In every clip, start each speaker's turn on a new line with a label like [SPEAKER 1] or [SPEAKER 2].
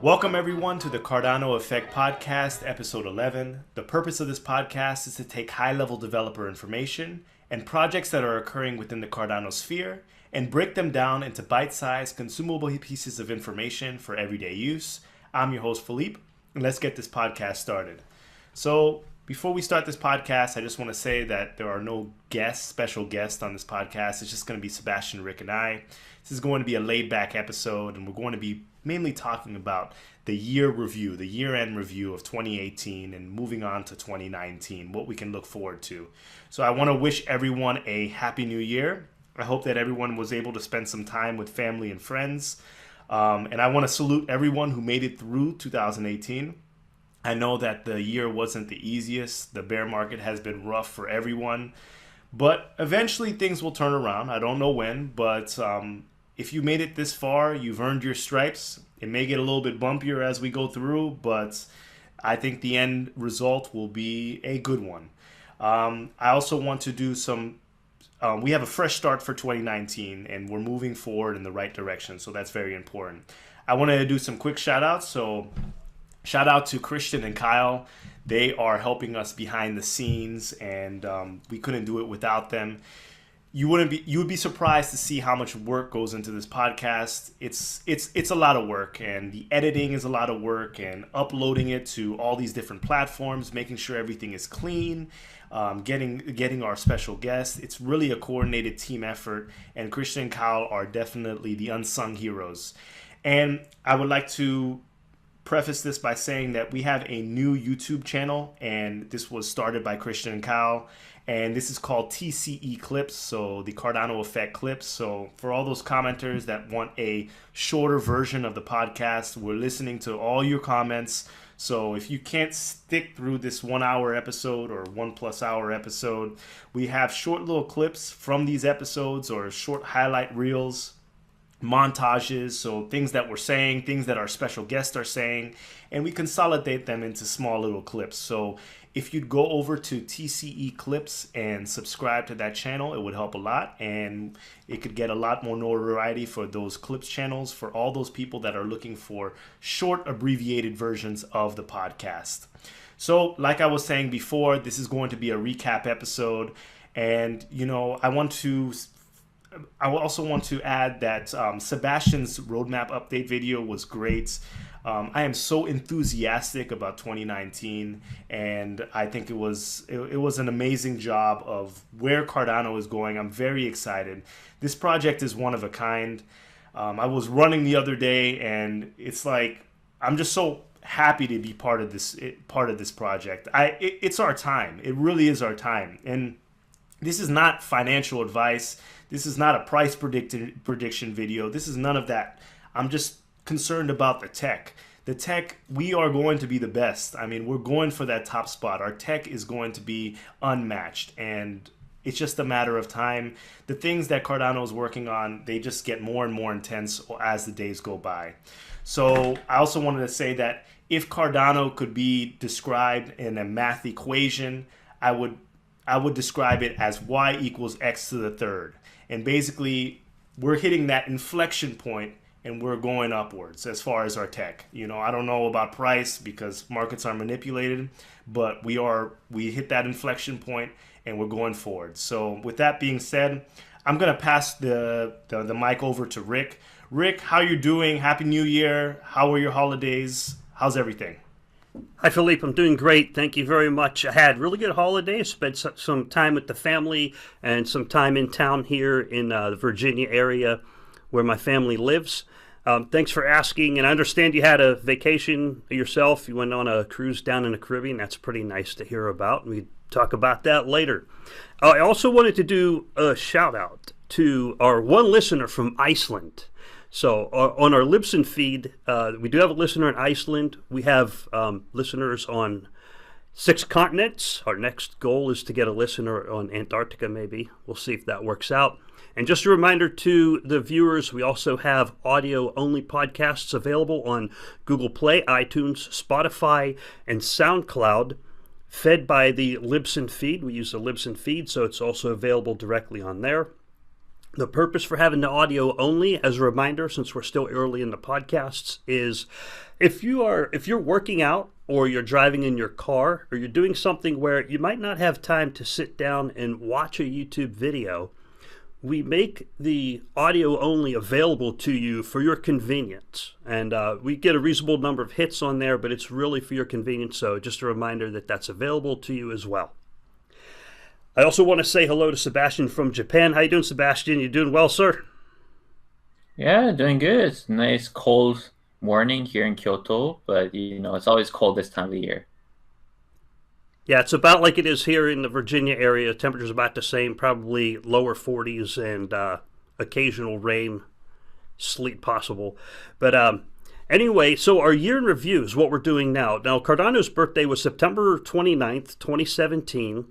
[SPEAKER 1] Welcome, everyone, to the Cardano Effect Podcast, Episode 11. The purpose of this podcast is to take high-level developer information and projects that are occurring within the Cardano sphere and break them down into bite-sized, consumable pieces of information for everyday use. I'm your host, Philippe, and let's get this podcast started. So, before we start this podcast, I just want to say that there are no special guests on this podcast. It's just going to be Sebastian, Rick, and I. This is going to be a laid-back episode, and we're going to be mainly talking about the year-end review of 2018 and moving on to 2019, what we can look forward to. So I want to wish everyone a happy new year. I hope that everyone was able to spend some time with family and friends. And I want to salute everyone who made it through 2018. I know that the year wasn't the easiest. The bear market has been rough for everyone. But eventually things will turn around. I don't know when, but if you made it this far, you've earned your stripes. It may get a little bit bumpier as we go through, but I think the end result will be a good one. I also want to do we have a fresh start for 2019, and we're moving forward in the right direction, so that's very important. I want to do some quick shout-outs. So shout out to Christian and Kyle. They are helping us behind the scenes, and we couldn't do it without them. You would be surprised to see how much work goes into this podcast. It's a lot of work, and the editing is a lot of work, and uploading it to all these different platforms, making sure everything is clean, getting our special guests. It's really a coordinated team effort, and Christian and Kyle are definitely the unsung heroes. And I would like to preface this by saying that we have a new YouTube channel, and this was started by Christian and Kyle, and this is called TCE Clips, so the Cardano Effect Clips. So for all those commenters that want a shorter version of the podcast, we're listening to all your comments. So if you can't stick through this 1 hour episode or 1+ hour episode, we have short little clips from these episodes or short highlight reels, montages, so things that we're saying, things that our special guests are saying, and we consolidate them into small little clips. So if you'd go over to TCE Clips and subscribe to that channel, it would help a lot, and it could get a lot more notoriety for those clips channels for all those people that are looking for short abbreviated versions of the podcast. So like I was saying before, this is going to be a recap episode, and I also want to add that Sebastian's roadmap update video was great. I am so enthusiastic about 2019, and I think it was an amazing job of where Cardano is going. I'm very excited. This project is one of a kind. I was running the other day, and it's like I'm just so happy to be part of this project. It's our time. It really is our time, and this is not financial advice. This is not a price prediction video. This is none of that. I'm just concerned about the tech. The tech, we are going to be the best. I mean, we're going for that top spot. Our tech is going to be unmatched, and it's just a matter of time. The things that Cardano is working on, they just get more and more intense as the days go by. So I also wanted to say that if Cardano could be described in a math equation, I would describe it as y equals x to the third. And basically, we're hitting that inflection point, and we're going upwards as far as our tech. I don't know about price because markets are manipulated, but we hit that inflection point, and we're going forward. So with that being said, I'm going to pass the mic over to Rick. Rick, how you doing? Happy New Year. How were your holidays? How's everything?
[SPEAKER 2] Hi, Philippe. I'm doing great. Thank you very much. I had really good holidays. Spent some time with the family and some time in town here in the Virginia area where my family lives. Thanks for asking. And I understand you had a vacation yourself. You went on a cruise down in the Caribbean. That's pretty nice to hear about. We talk about that later. I also wanted to do a shout out to our one listener from Iceland. So on our Libsyn feed, we do have a listener in Iceland. We have listeners on 6 continents. Our next goal is to get a listener on Antarctica, maybe. We'll see if that works out. And just a reminder to the viewers, we also have audio-only podcasts available on Google Play, iTunes, Spotify, and SoundCloud, fed by the Libsyn feed. We use the Libsyn feed, so it's also available directly on there. The purpose for having the audio only, as a reminder, since we're still early in the podcasts, is if you're working out or you're driving in your car or you're doing something where you might not have time to sit down and watch a YouTube video, we make the audio only available to you for your convenience. And we get a reasonable number of hits on there, but it's really for your convenience. So just a reminder that that's available to you as well. I also want to say hello to Sebastian from Japan. How you doing, Sebastian? You doing well, sir?
[SPEAKER 3] Yeah, doing good. It's a nice cold morning here in Kyoto, but it's always cold this time of the year.
[SPEAKER 2] Yeah, it's about like it is here in the Virginia area. Temperature's about the same, probably lower 40s and occasional rain, sleet possible. But anyway, so our year in review is what we're doing now. Now, Cardano's birthday was September 29th, 2017.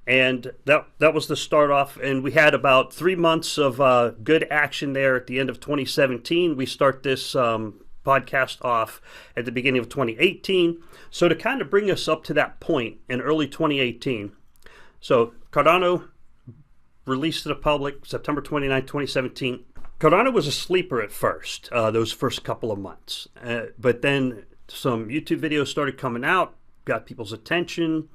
[SPEAKER 2] And that was the start off, and we had about 3 months of good action there at the end of 2017. We start this podcast off at the beginning of 2018. So to kind of bring us up to that point in early 2018, so Cardano released to the public September 29, 2017. Cardano was a sleeper at first, those first couple of months. But then some YouTube videos started coming out, got people's attention.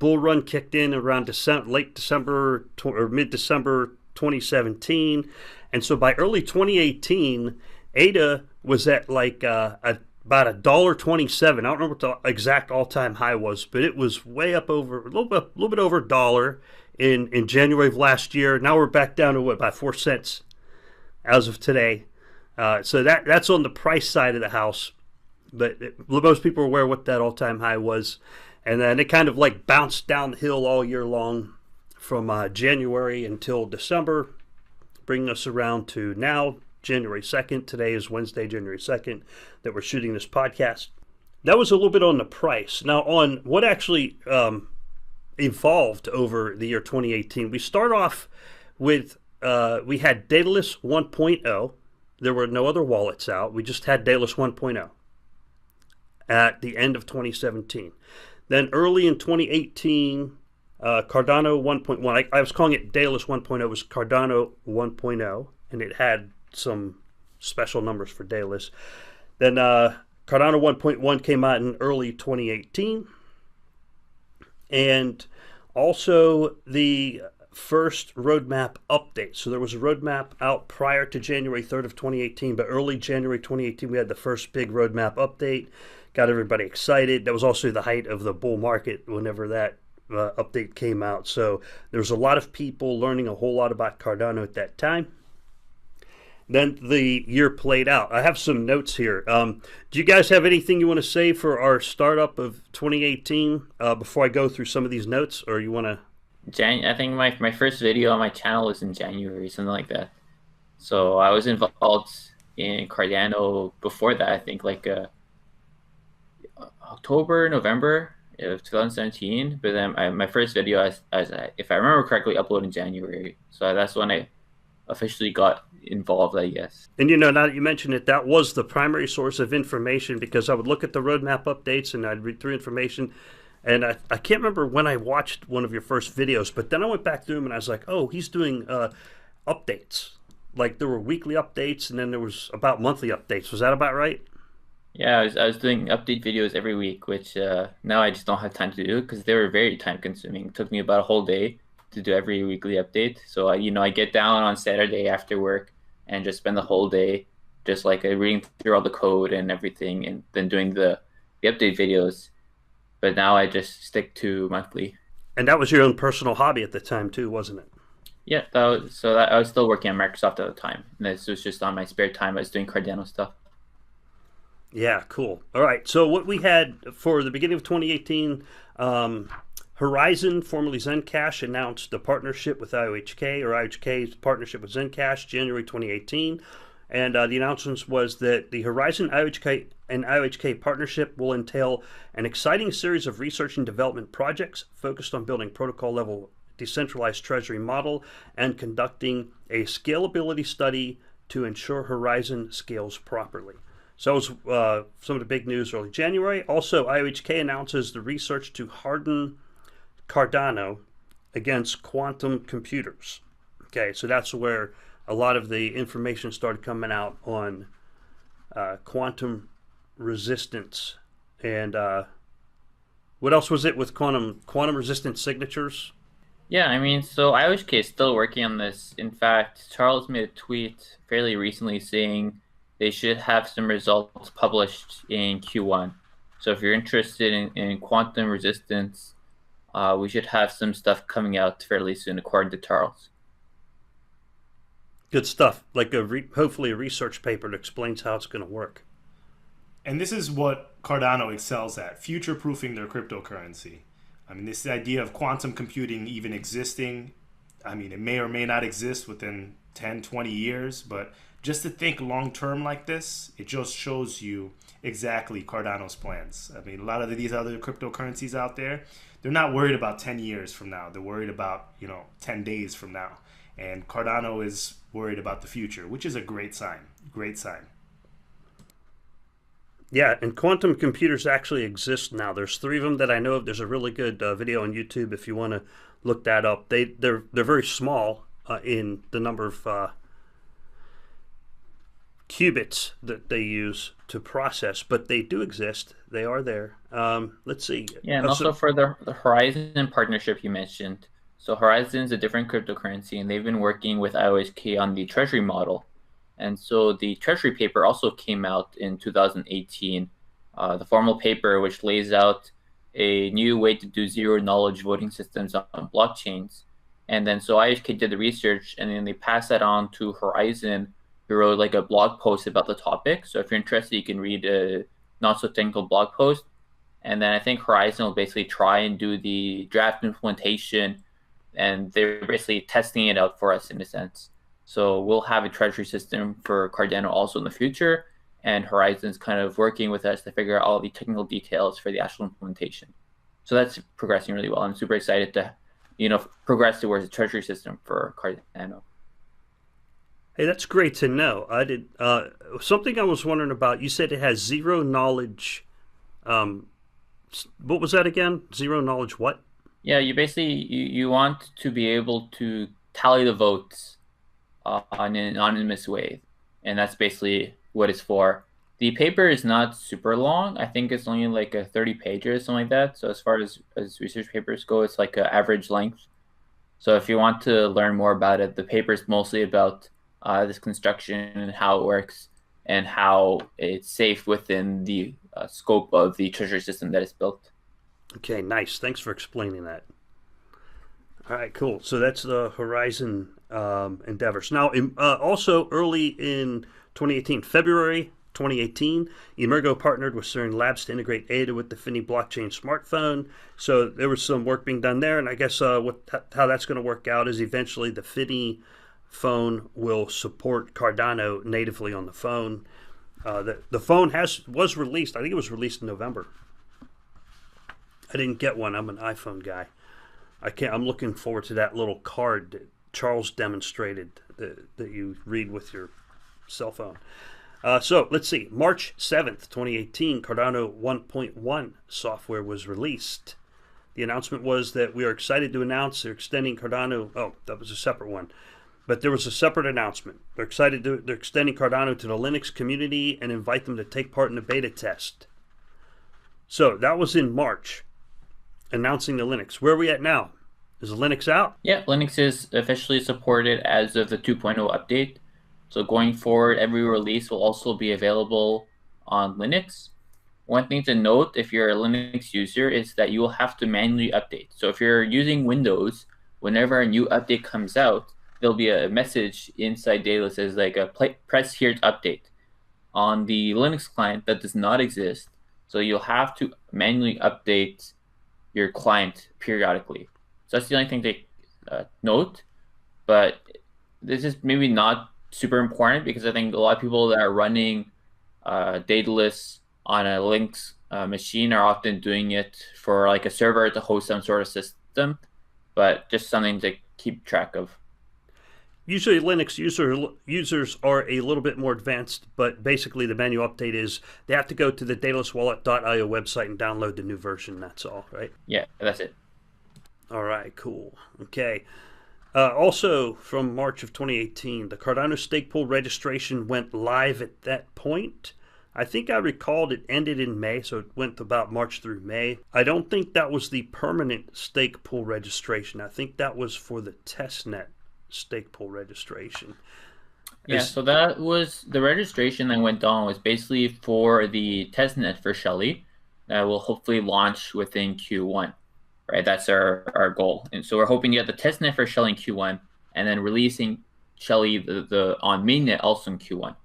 [SPEAKER 2] Bull run kicked in around late December or mid-December 2017. And so by early 2018, ADA was at like about $1.27. I don't remember what the exact all-time high was, but it was way up over, a little bit over $1 in January of last year. Now we're back down to what, about 4 cents as of today. So that's on the price side of the house. But most people are aware what that all-time high was. And then it kind of like bounced downhill all year long from January until December, bringing us around to now, January 2nd. Today is Wednesday, January 2nd, that we're shooting this podcast. That was a little bit on the price. Now, on what actually evolved over the year 2018, we start off with, we had Daedalus 1.0. There were no other wallets out. We just had Daedalus 1.0 at the end of 2017. Then early in 2018, Cardano 1.1, I was calling it Daedalus 1.0, it was Cardano 1.0, and it had some special numbers for Daedalus. Then Cardano 1.1 came out in early 2018, and also the first roadmap update. So there was a roadmap out prior to January 3rd of 2018, but early January 2018, we had the first big roadmap update. Got everybody excited. That was also the height of the bull market whenever that update came out. So there was a lot of people learning a whole lot about Cardano at that time. Then the year played out. I have some notes here. Do you guys have anything you want to say for our startup of 2018 before I go through some of these notes, or you want to?
[SPEAKER 3] I think my first video on my channel was in January, something like that. So I was involved in Cardano before that, I think like October, November of 2017. But then my first video, if I remember correctly, uploaded in January. So that's when I officially got involved, I guess.
[SPEAKER 2] And now that you mentioned it, that was the primary source of information, because I would look at the roadmap updates and I'd read through information. And I can't remember when I watched one of your first videos, but then I went back through them and I was like, oh, he's doing updates. Like there were weekly updates and then there was about monthly updates. Was that about right?
[SPEAKER 3] Yeah, I was doing update videos every week, which now I just don't have time to do because they were very time consuming. It took me about a whole day to do every weekly update. So I get down on Saturday after work and just spend the whole day just like reading through all the code and everything, and then doing the update videos. But now I just stick to monthly.
[SPEAKER 2] And that was your own personal hobby at the time too, wasn't it?
[SPEAKER 3] Yeah, I was still working at Microsoft at the time. And this was just on my spare time. I was doing Cardano stuff.
[SPEAKER 2] Yeah, cool. All right, so what we had for the beginning of 2018, Horizon, formerly Zencash, announced a partnership with IOHK, or IOHK's partnership with Zencash, January 2018. And the announcement was that the Horizon IOHK and IOHK partnership will entail an exciting series of research and development projects focused on building protocol-level decentralized treasury model and conducting a scalability study to ensure Horizon scales properly. So that was some of the big news early January. Also, IOHK announces the research to harden Cardano against quantum computers. Okay, so that's where a lot of the information started coming out on quantum resistance. And what else was it with quantum resistant signatures?
[SPEAKER 3] Yeah, I mean, so IOHK is still working on this. In fact, Charles made a tweet fairly recently saying they should have some results published in Q1. So if you're interested in quantum resistance, we should have some stuff coming out fairly soon, according to Charles.
[SPEAKER 2] Good stuff. Like hopefully a research paper that explains how it's going to work.
[SPEAKER 1] And this is what Cardano excels at, future-proofing their cryptocurrency. I mean, this idea of quantum computing even existing, I mean, it may or may not exist within 10, 20 years, but just to think long-term like this, it just shows you exactly Cardano's plans. I mean, a lot of these other cryptocurrencies out there, they're not worried about 10 years from now. They're worried about, 10 days from now. And Cardano is worried about the future, which is a great sign. Great sign.
[SPEAKER 2] Yeah, and quantum computers actually exist now. There's 3 of them that I know of. There's a really good video on YouTube if you want to look that up. They're very small in the number of qubits that they use to process, but they do exist. They are there. Let's see.
[SPEAKER 3] Yeah, and also for the Horizon partnership you mentioned. So Horizon is a different cryptocurrency, and they've been working with IOHK on the treasury model. And so the treasury paper also came out in 2018, the formal paper which lays out a new way to do zero-knowledge voting systems on blockchains. And then so IOHK did the research, and then they passed that on to Horizon, who wrote like a blog post about the topic. So if you're interested, you can read a not-so-technical blog post. And then I think Horizon will basically try and do the draft implementation, and they're basically testing it out for us in a sense. So we'll have a treasury system for Cardano also in the future, and Horizon's kind of working with us to figure out all the technical details for the actual implementation. So that's progressing really well. I'm super excited to, progress towards a treasury system for Cardano.
[SPEAKER 2] Hey, that's great to know. I did something I was wondering about. You said it has zero knowledge. What was that again? Zero knowledge what?
[SPEAKER 3] Yeah, you want to be able to tally the votes on an anonymous way, and that's basically what it's for. The paper is not super long. I think it's only like a 30 page or something like that. So as far as research papers go, it's like an average length. So if you want to learn more about it, the paper is mostly about this construction and how it works and how it's safe within the scope of the treasury system that is built.
[SPEAKER 2] Okay, nice. Thanks for explaining that. All right, cool. So that's the Horizon endeavors. Now, also early in 2018, February 2018, Emergo partnered with CERN Labs to integrate ADA with the Finny blockchain smartphone. So there was some work being done there, and I guess how that's going to work out is eventually the Finny phone will support Cardano natively on the phone. The phone was released. I think it was released in November. I didn't get one. I'm an iPhone guy. I'm looking forward to that little card that Charles demonstrated that you read with your cell phone. So let's see. March 7th, 2018, Cardano 1.1 software was released. The announcement was that we are excited to announce they're extending Cardano. Oh, that was a separate one. But there was a separate announcement. They're extending Cardano to the Linux community and invite them to take part in the beta test. So that was in March, announcing the Linux. Where are we at now? Is the Linux out?
[SPEAKER 3] Yeah, Linux is officially supported as of the 2.0 update. So going forward, every release will also be available on Linux. One thing to note if you're a Linux user is that you will have to manually update. So if you're using Windows, whenever a new update comes out, there'll be a message inside data that says like press here to update. On the Linux client, that does not exist. So you'll have to manually update your client periodically. So that's the only thing to note. But this is maybe not super important because I think a lot of people that are running Daedalus on a Linux machine are often doing it for like a server to host some sort of system, but just something to keep track of.
[SPEAKER 2] Usually Linux users are a little bit more advanced, but basically the manual update is they have to go to the daedalus.wallet.io website and download the new version. That's all, right?
[SPEAKER 3] Yeah, that's it.
[SPEAKER 2] All right, cool. Okay. Also, from March of 2018, the Cardano stake pool registration went live at that point. I think I recalled it ended in May, so it went about March through May. I don't think that was the permanent stake pool registration. I think that was for the testnet stake pool registration.
[SPEAKER 3] Yeah, so that was the registration that went on was basically for the testnet for Shelly that will hopefully launch within Q1, right? That's our goal. And so we're hoping to get the testnet for Shelly in Q1 and then releasing Shelly the on mainnet also in Q1.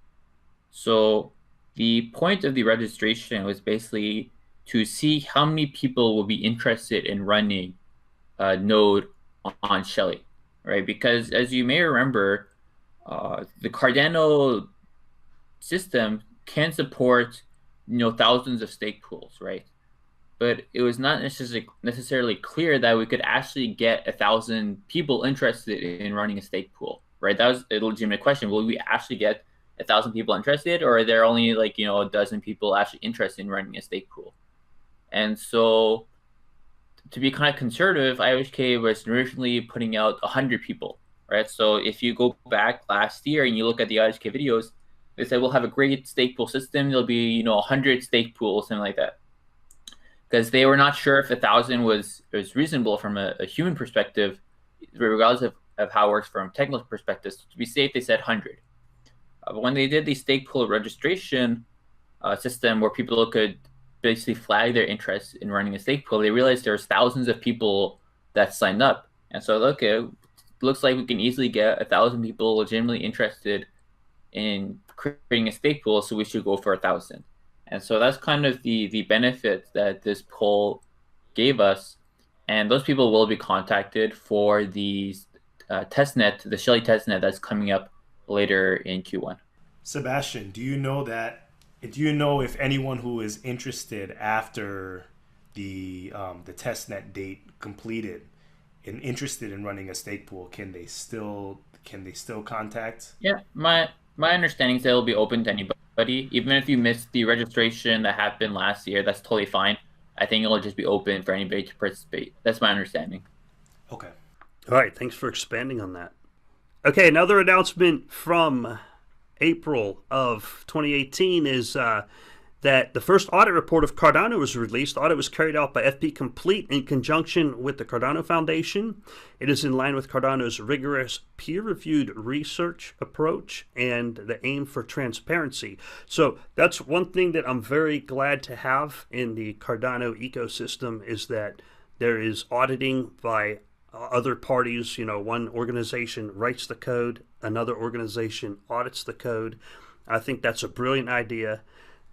[SPEAKER 3] So the point of the registration was basically to see how many people will be interested in running a node on Shelly, right? Because as you may remember, the Cardano system can support thousands of stake pools, right? But it was not necessarily clear that we could actually get 1,000 people interested in running a stake pool, right? That was a legitimate question. Will we actually get 1,000 people interested, or are there only a dozen people actually interested in running a stake pool? And so, to be kind of conservative, IOHK was originally putting out 100 people, right? So if you go back last year and you look at the IOHK videos, they said we'll have a great stake pool system. There'll be 100 stake pools, something like that, because they were not sure if 1,000 was reasonable from a human perspective, regardless of how it works from a technical perspective. So to be safe, they said 100. But when they did the stake pool registration system where people could basically flag their interest in running a stake pool, they realized there's thousands of people that signed up. And so, okay, looks like we can easily get 1,000 people legitimately interested in creating a stake pool, so we should go for 1,000. And so that's kind of the benefit that this poll gave us. And those people will be contacted for the testnet, the Shelly testnet that's coming up later in Q1.
[SPEAKER 1] Sebastian, do you know if anyone who is interested after the testnet date completed and interested in running a stake pool, can they still contact?
[SPEAKER 3] Yeah, my understanding is that it'll be open to anybody. Even if you missed the registration that happened last year, that's totally fine. I think it'll just be open for anybody to participate. That's my understanding.
[SPEAKER 1] Okay.
[SPEAKER 2] All right, thanks for expanding on that. Okay, another announcement from April of 2018 is that the first audit report of Cardano was released. The audit was carried out by FP Complete in conjunction with the Cardano Foundation. It is in line with Cardano's rigorous peer-reviewed research approach and the aim for transparency. So that's one thing that I'm very glad to have in the Cardano ecosystem, is that there is auditing by other parties. One organization writes the code, another organization audits the code. I think that's a brilliant idea,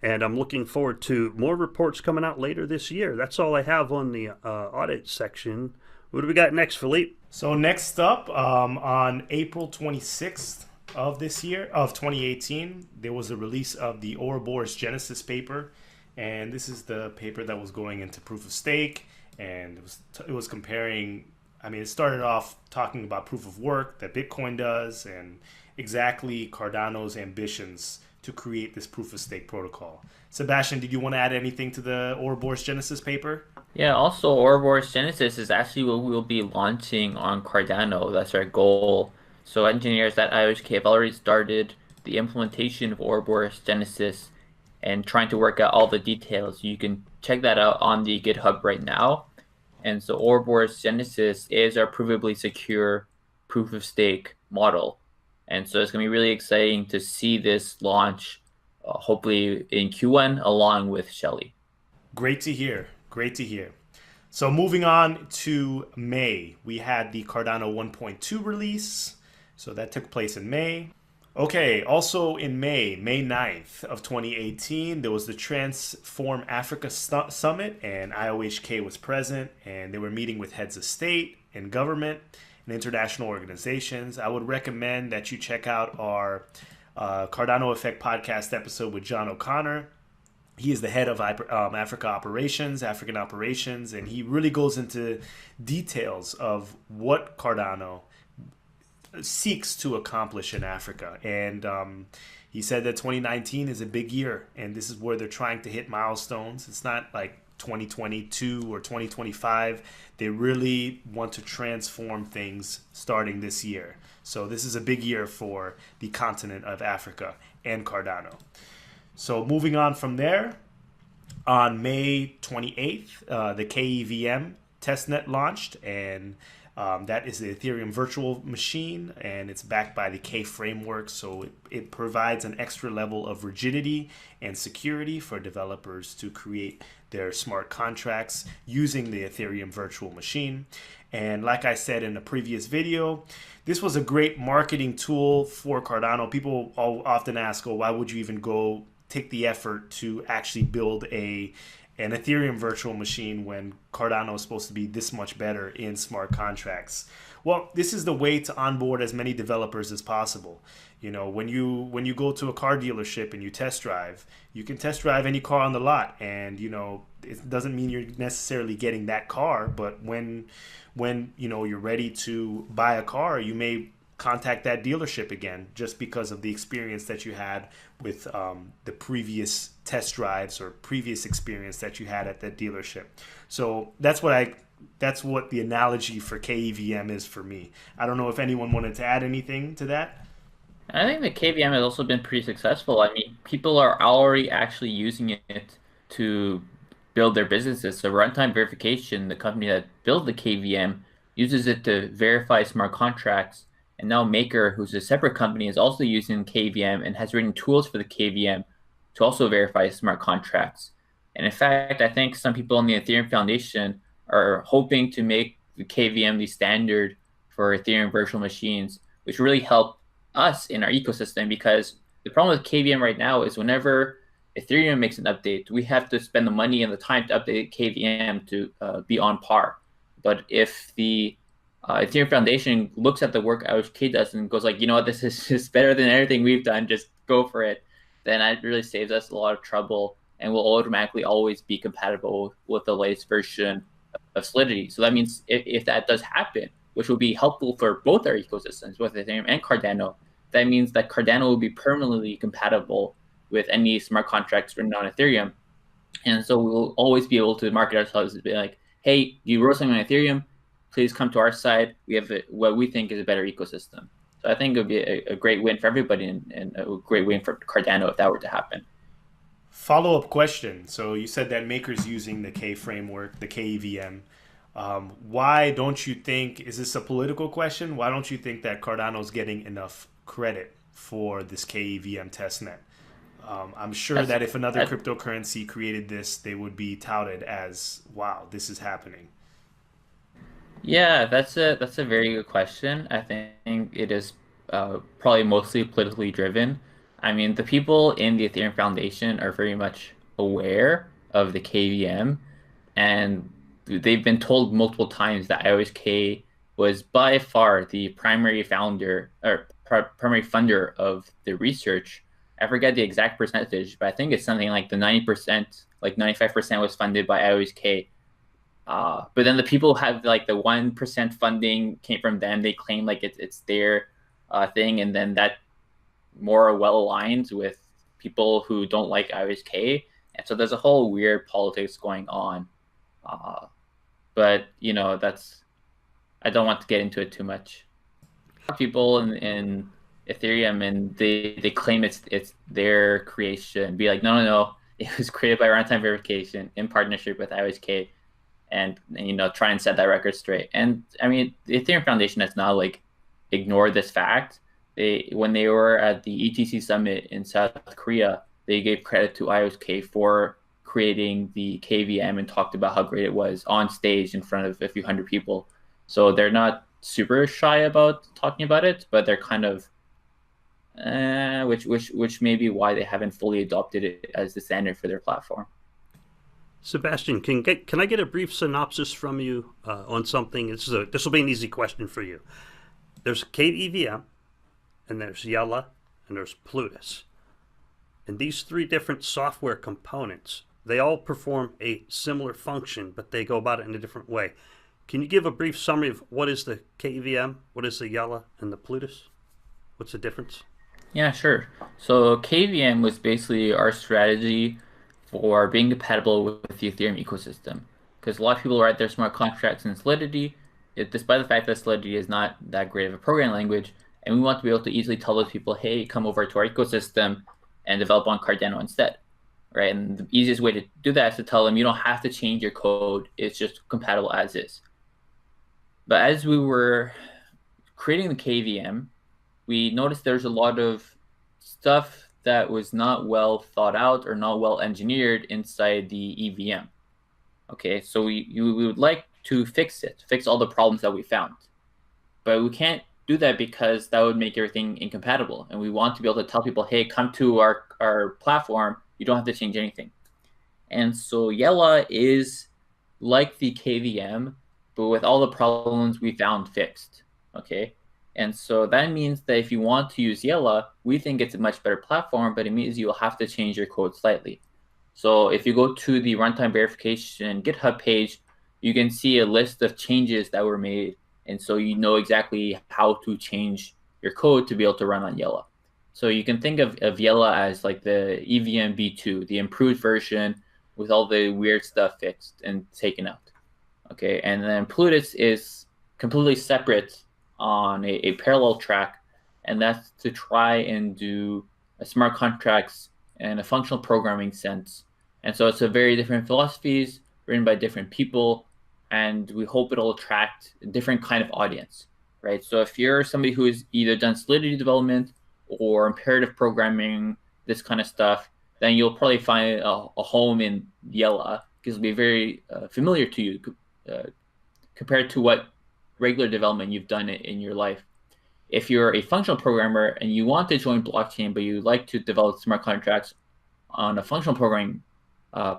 [SPEAKER 2] and I'm looking forward to more reports coming out later this year. That's all I have on the audit section. What do we got next, Philippe?
[SPEAKER 1] So next up, on April 26th of this year, of 2018, there was a release of the Ouroboros Genesis paper, and this is the paper that was going into proof of stake, and it was comparing. I mean, it started off talking about proof of work that Bitcoin does and exactly Cardano's ambitions to create this proof of stake protocol. Sebastian, did you want to add anything to the Ouroboros Genesis paper?
[SPEAKER 3] Yeah, also Ouroboros Genesis is actually what we'll be launching on Cardano. That's our goal. So engineers at IOHK have already started the implementation of Ouroboros Genesis and trying to work out all the details. You can check that out on the GitHub right now. And so Ouroboros Genesis is our provably secure proof of stake model. And so it's going to be really exciting to see this launch, hopefully in Q1, along with Shelly.
[SPEAKER 1] Great to hear. Great to hear. So moving on to May, we had the Cardano 1.2 release. So that took place in May. Okay, also in May 9th of 2018, there was the Transform Africa Summit, and IOHK was present, and they were meeting with heads of state and government and international organizations. I would recommend that you check out our Cardano Effect podcast episode with John O'Connor. He is the head of African operations, and he really goes into details of what Cardano seeks to accomplish in Africa. And he said that 2019 is a big year, and this is where they're trying to hit milestones. It's not like 2022 or 2025. They really want to transform things starting this year. So this is a big year for the continent of Africa and Cardano. So moving on from there, on May 28th, the KEVM testnet launched, and that is the Ethereum virtual machine, and it's backed by the K framework. So it provides an extra level of rigidity and security for developers to create their smart contracts using the Ethereum virtual machine. And like I said in a previous video, this was a great marketing tool for Cardano. People often ask, oh, why would you even go take the effort to actually build an Ethereum virtual machine when Cardano is supposed to be this much better in smart contracts? Well, this is the way to onboard as many developers as possible. You know, when you go to a car dealership and you test drive, you can test drive any car on the lot, and you know, it doesn't mean you're necessarily getting that car, but when you know you're ready to buy a car, you may contact that dealership again just because of the experience that you had with the previous test drives or previous experience that you had at that dealership. So that's what the analogy for KEVM is for me. I don't know if anyone wanted to add anything to that.
[SPEAKER 3] I think the KVM has also been pretty successful. I mean, people are already actually using it to build their businesses. So Runtime Verification, the company that built the KVM, uses it to verify smart contracts. And now Maker, who's a separate company, is also using KVM and has written tools for the KVM to also verify smart contracts. And in fact, I think some people in the Ethereum Foundation are hoping to make the KVM the standard for Ethereum virtual machines, which really help us in our ecosystem, because the problem with KVM right now is whenever Ethereum makes an update, we have to spend the money and the time to update KVM to be on par. But if the Ethereum Foundation looks at the work IOHK does and goes like, you know what, this is just better than everything we've done, just go for it, then that really saves us a lot of trouble and will automatically always be compatible with the latest version of Solidity. So that means if that does happen, which will be helpful for both our ecosystems, both Ethereum and Cardano, that means that Cardano will be permanently compatible with any smart contracts written on Ethereum. And so we'll always be able to market ourselves as being like, hey, you wrote something on Ethereum, please come to our side. We have what we think is a better ecosystem. So I think it would be a great win for everybody and a great win for Cardano if that were to happen.
[SPEAKER 1] Follow-up question. So you said that Maker's using the K framework, the KEVM. Why don't you think, is this a political question? Why don't you think that Cardano's getting enough credit for this KEVM testnet? I'm sure that if another cryptocurrency created this, they would be touted as, wow, this is happening.
[SPEAKER 3] Yeah, that's a very good question. I think it is probably mostly politically driven. I mean, the people in the Ethereum Foundation are very much aware of the KVM, and they've been told multiple times that IOHK was by far the primary founder or primary funder of the research. I forget the exact percentage, but I think it's something like the 90%, like 95% was funded by IOHK. But then the people have like the 1% funding came from them. They claim like it's their thing, and then that more well aligns with people who don't like IOHK. And so there's a whole weird politics going on. But you know, I don't want to get into it too much. People in Ethereum, and they claim it's their creation. Be like, no, it was created by Runtime Verification in partnership with IOHK, and you know, try and set that record straight. And I mean, the Ethereum Foundation has now like ignored this fact. When they were at the ETC summit in South Korea, they gave credit to IOHK for creating the KVM and talked about how great it was on stage in front of a few hundred people. So they're not super shy about talking about it, but they're kind of which may be why they haven't fully adopted it as the standard for their platform.
[SPEAKER 2] Sebastian, can I get a brief synopsis from you on something? This will be an easy question for you. There's KEVM, and there's Yella, and there's Plutus. And these three different software components, they all perform a similar function, but they go about it in a different way. Can you give a brief summary of what is the KEVM, what is the Yella, and the Plutus? What's the difference?
[SPEAKER 3] Yeah, sure. So KVM was basically our strategy for being compatible with the Ethereum ecosystem. Because a lot of people write their smart contracts in Solidity, despite the fact that Solidity is not that great of a programming language, and we want to be able to easily tell those people, hey, come over to our ecosystem and develop on Cardano instead, right? And the easiest way to do that is to tell them you don't have to change your code; it's just compatible as is. But as we were creating the KVM, we noticed there's a lot of stuff that was not well thought out or not well engineered inside the EVM. Okay, so we would like to fix it, fix all the problems that we found. But we can't do that because that would make everything incompatible. And we want to be able to tell people, hey, come to our platform. You don't have to change anything. And so Yella is like the KVM, but with all the problems we found fixed. Okay. And so that means that if you want to use Yella, we think it's a much better platform, but it means you'll have to change your code slightly. So if you go to the runtime verification GitHub page, you can see a list of changes that were made. And so you know exactly how to change your code to be able to run on Yella. So you can think of Yella as like the EVM v2, the improved version with all the weird stuff fixed and taken out. Okay, and then Plutus is completely separate on a parallel track, and that's to try and do a smart contracts and a functional programming sense. And so it's a very different philosophies written by different people, and we hope it'll attract a different kind of audience, right? So if you're somebody who's either done Solidity development or imperative programming, this kind of stuff, then you'll probably find a home in Yella because it'll be very familiar to you compared to what regular development you've done in your life. If you're a functional programmer and you want to join blockchain, but you like to develop smart contracts on a functional programming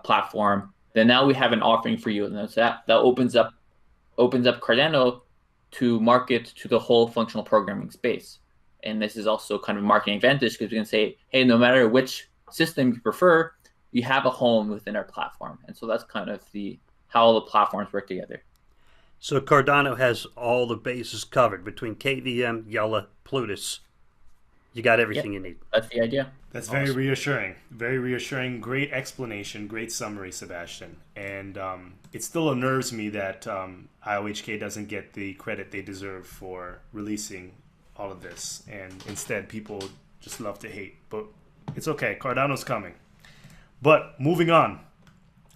[SPEAKER 3] platform, then now we have an offering for you, and that opens up Cardano to market to the whole functional programming space. And this is also kind of a marketing advantage because we can say, hey, no matter which system you prefer, you have a home within our platform. And so that's kind of how all the platforms work together.
[SPEAKER 2] So Cardano has all the bases covered between KVM, Yella, Plutus. You got everything you need.
[SPEAKER 3] That's the idea.
[SPEAKER 1] That's awesome. Very reassuring. Very reassuring. Great explanation. Great summary, Sebastian. And it still unnerves me that IOHK doesn't get the credit they deserve for releasing all of this. And instead, people just love to hate. But it's okay. Cardano's coming. But moving on.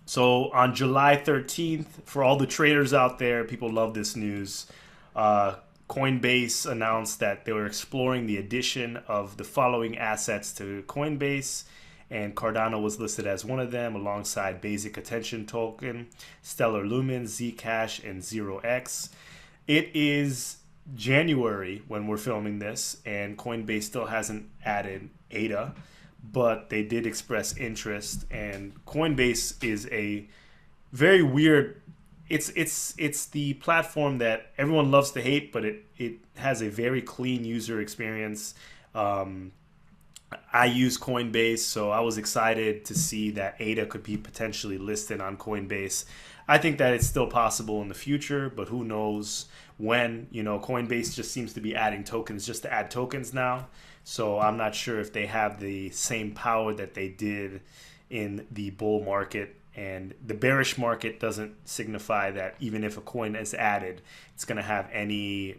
[SPEAKER 1] So on July 13th, for all the traders out there, people love this news. Coinbase announced that they were exploring the addition of the following assets to Coinbase, and Cardano was listed as one of them alongside Basic Attention Token, Stellar Lumen, Zcash, and 0x. It is January when we're filming this, and Coinbase still hasn't added ADA, but they did express interest. And Coinbase is a very weird, it's the platform that everyone loves to hate, but it has a very clean user experience. I use Coinbase, so I was excited to see that ADA could be potentially listed on Coinbase. I think that it's still possible in the future, but who knows when. Coinbase just seems to be adding tokens just to add tokens now. So I'm not sure if they have the same power that they did in the bull market. And the bearish market doesn't signify that even if a coin is added, it's going to have any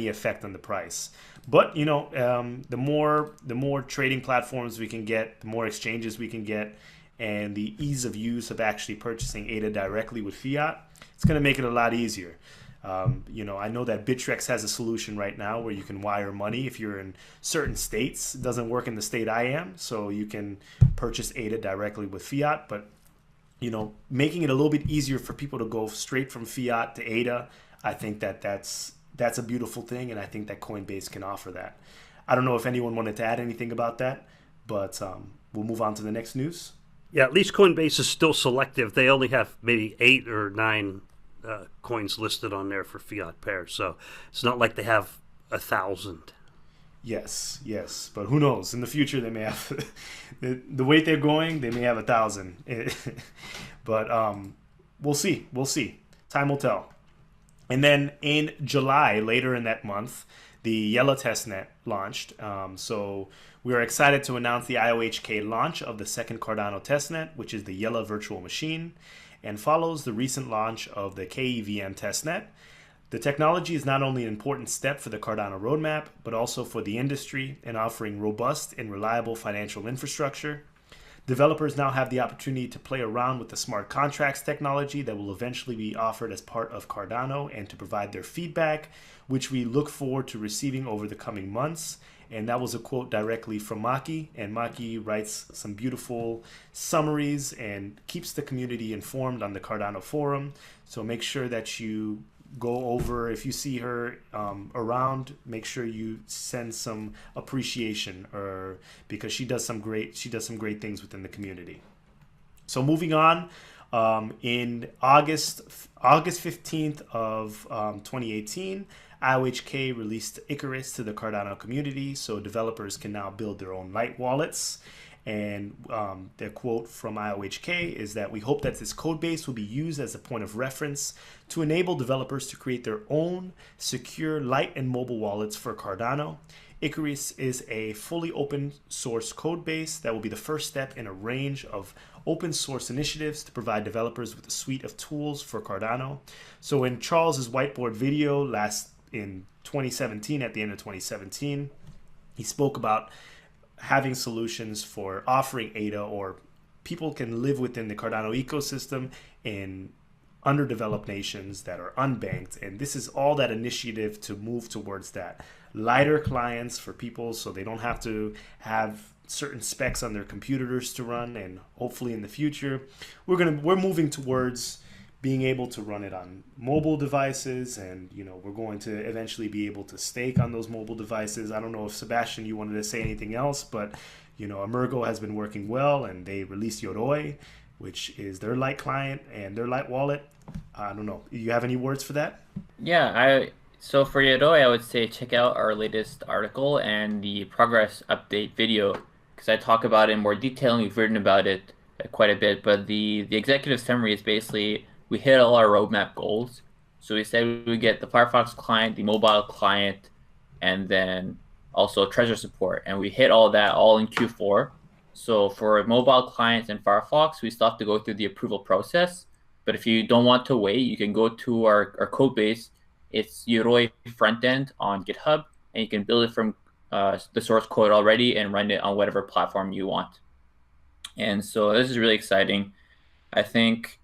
[SPEAKER 1] effect on the price. But the more trading platforms we can get, the more exchanges we can get, and the ease of use of actually purchasing ADA directly with fiat, it's going to make it a lot easier. I know that Bittrex has a solution right now where you can wire money if you're in certain states. It doesn't work in the state I am, so you can purchase ADA directly with fiat. But making it a little bit easier for people to go straight from fiat to ADA, I think that's a beautiful thing, and I think that Coinbase can offer that. I don't know if anyone wanted to add anything about that, but we'll move on to the next news.
[SPEAKER 2] Yeah, at least Coinbase is still selective. They only have maybe 8 or 9 coins listed on there for fiat pairs, so it's not like they have 1,000.
[SPEAKER 1] Yes, but who knows? In the future, they may have the way they're going. They may have 1,000, but we'll see. Time will tell. And then in July, later in that month, the Yellow testnet launched. So we are excited to announce the IOHK launch of the second Cardano testnet, which is the Yellow virtual machine, and follows the recent launch of the KEVM testnet. The technology is not only an important step for the Cardano roadmap, but also for the industry in offering robust and reliable financial infrastructure. Developers now have the opportunity to play around with the smart contracts technology that will eventually be offered as part of Cardano and to provide their feedback, which we look forward to receiving over the coming months. And that was a quote directly from Maki. And Maki writes some beautiful summaries and keeps the community informed on the Cardano forum. So make sure that you go over, if you see her around, make sure you send some appreciation, or because she does some great things within the community. So moving on, in August 15th of 2018, IOHK released Icarus to the Cardano community, so developers can now build their own light wallets. And the quote from IOHK is that we hope that this code base will be used as a point of reference to enable developers to create their own secure light and mobile wallets for Cardano. Icarus is a fully open source code base that will be the first step in a range of open source initiatives to provide developers with a suite of tools for Cardano. So in Charles's whiteboard video in 2017, at the end of 2017, he spoke about having solutions for offering ADA, or people can live within the Cardano ecosystem in underdeveloped nations that are unbanked. And this is all that initiative to move towards that. Lighter clients for people so they don't have to have certain specs on their computers to run. And hopefully in the future, we're moving towards being able to run it on mobile devices, and we're going to eventually be able to stake on those mobile devices. I don't know if Sebastian, you wanted to say anything else, but Emergo has been working well, and they released Yoroi, which is their light client and their light wallet. I don't know. You have any words for that?
[SPEAKER 3] Yeah, so for Yoroi, I would say check out our latest article and the progress update video, because I talk about it in more detail and we've written about it quite a bit. But the executive summary is basically, we hit all our roadmap goals. So we said we get the Firefox client, the mobile client, and then also Trezor support. And we hit all that all in Q4. So for mobile clients and Firefox, we still have to go through the approval process. But if you don't want to wait, you can go to our code base. It's Yoroi front end on GitHub, and you can build it from the source code already and run it on whatever platform you want. And so this is really exciting. I think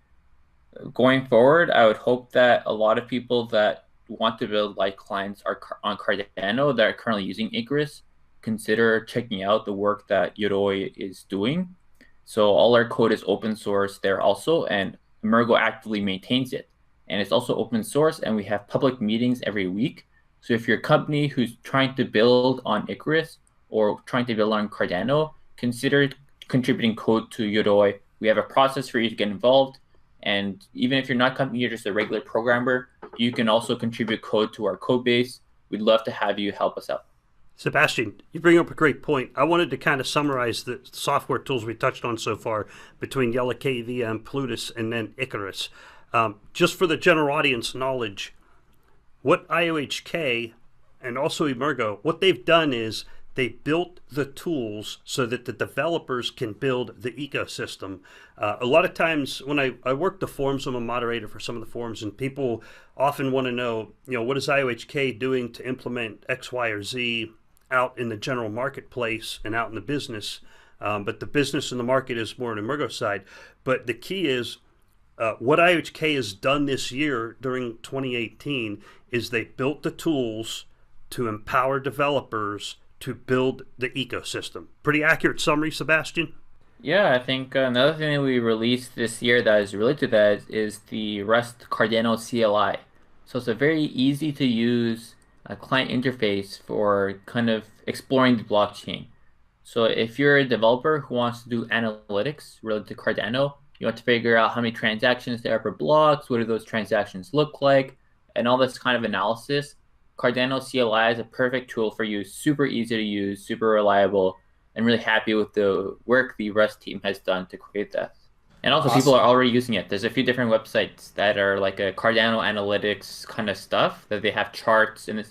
[SPEAKER 3] going forward, I would hope that a lot of people that want to build light clients on Cardano that are currently using Icarus consider checking out the work that Yoroi is doing. So all our code is open source there also, and Emergo actively maintains it. And it's also open source, and we have public meetings every week. So if you're a company who's trying to build on Icarus or trying to build on Cardano, consider contributing code to Yoroi. We have a process for you to get involved. And even if you're not a company, you're just a regular programmer, you can also contribute code to our code base. We'd love to have you help us out.
[SPEAKER 2] Sebastian, you bring up a great point. I wanted to kind of summarize the software tools we touched on so far between Yellow KVM, Plutus, and then Icarus. Just for the general audience knowledge, what IOHK and also Emergo, what they've done is they built the tools so that the developers can build the ecosystem. A lot of times when I work the forums, I'm a moderator for some of the forums, and people often want to know, what is IOHK doing to implement X, Y, or Z out in the general marketplace and out in the business. But the business and the market is more on the Emergo side. But the key is what IOHK has done this year during 2018 is they built the tools to empower developers to build the ecosystem. Pretty accurate summary, Sebastian?
[SPEAKER 3] Yeah, I think another thing that we released this year that is related to that is the Rust Cardano CLI. So it's a very easy to use client interface for kind of exploring the blockchain. So if you're a developer who wants to do analytics related to Cardano, you want to figure out how many transactions there are per blocks, what do those transactions look like, and all this kind of analysis. Cardano CLI is a perfect tool for you, super easy to use, super reliable, and really happy with the work the Rust team has done to create that. And also
[SPEAKER 1] Awesome.
[SPEAKER 3] people are already using it. There's a few different websites that are like a Cardano analytics kind of stuff that they have charts and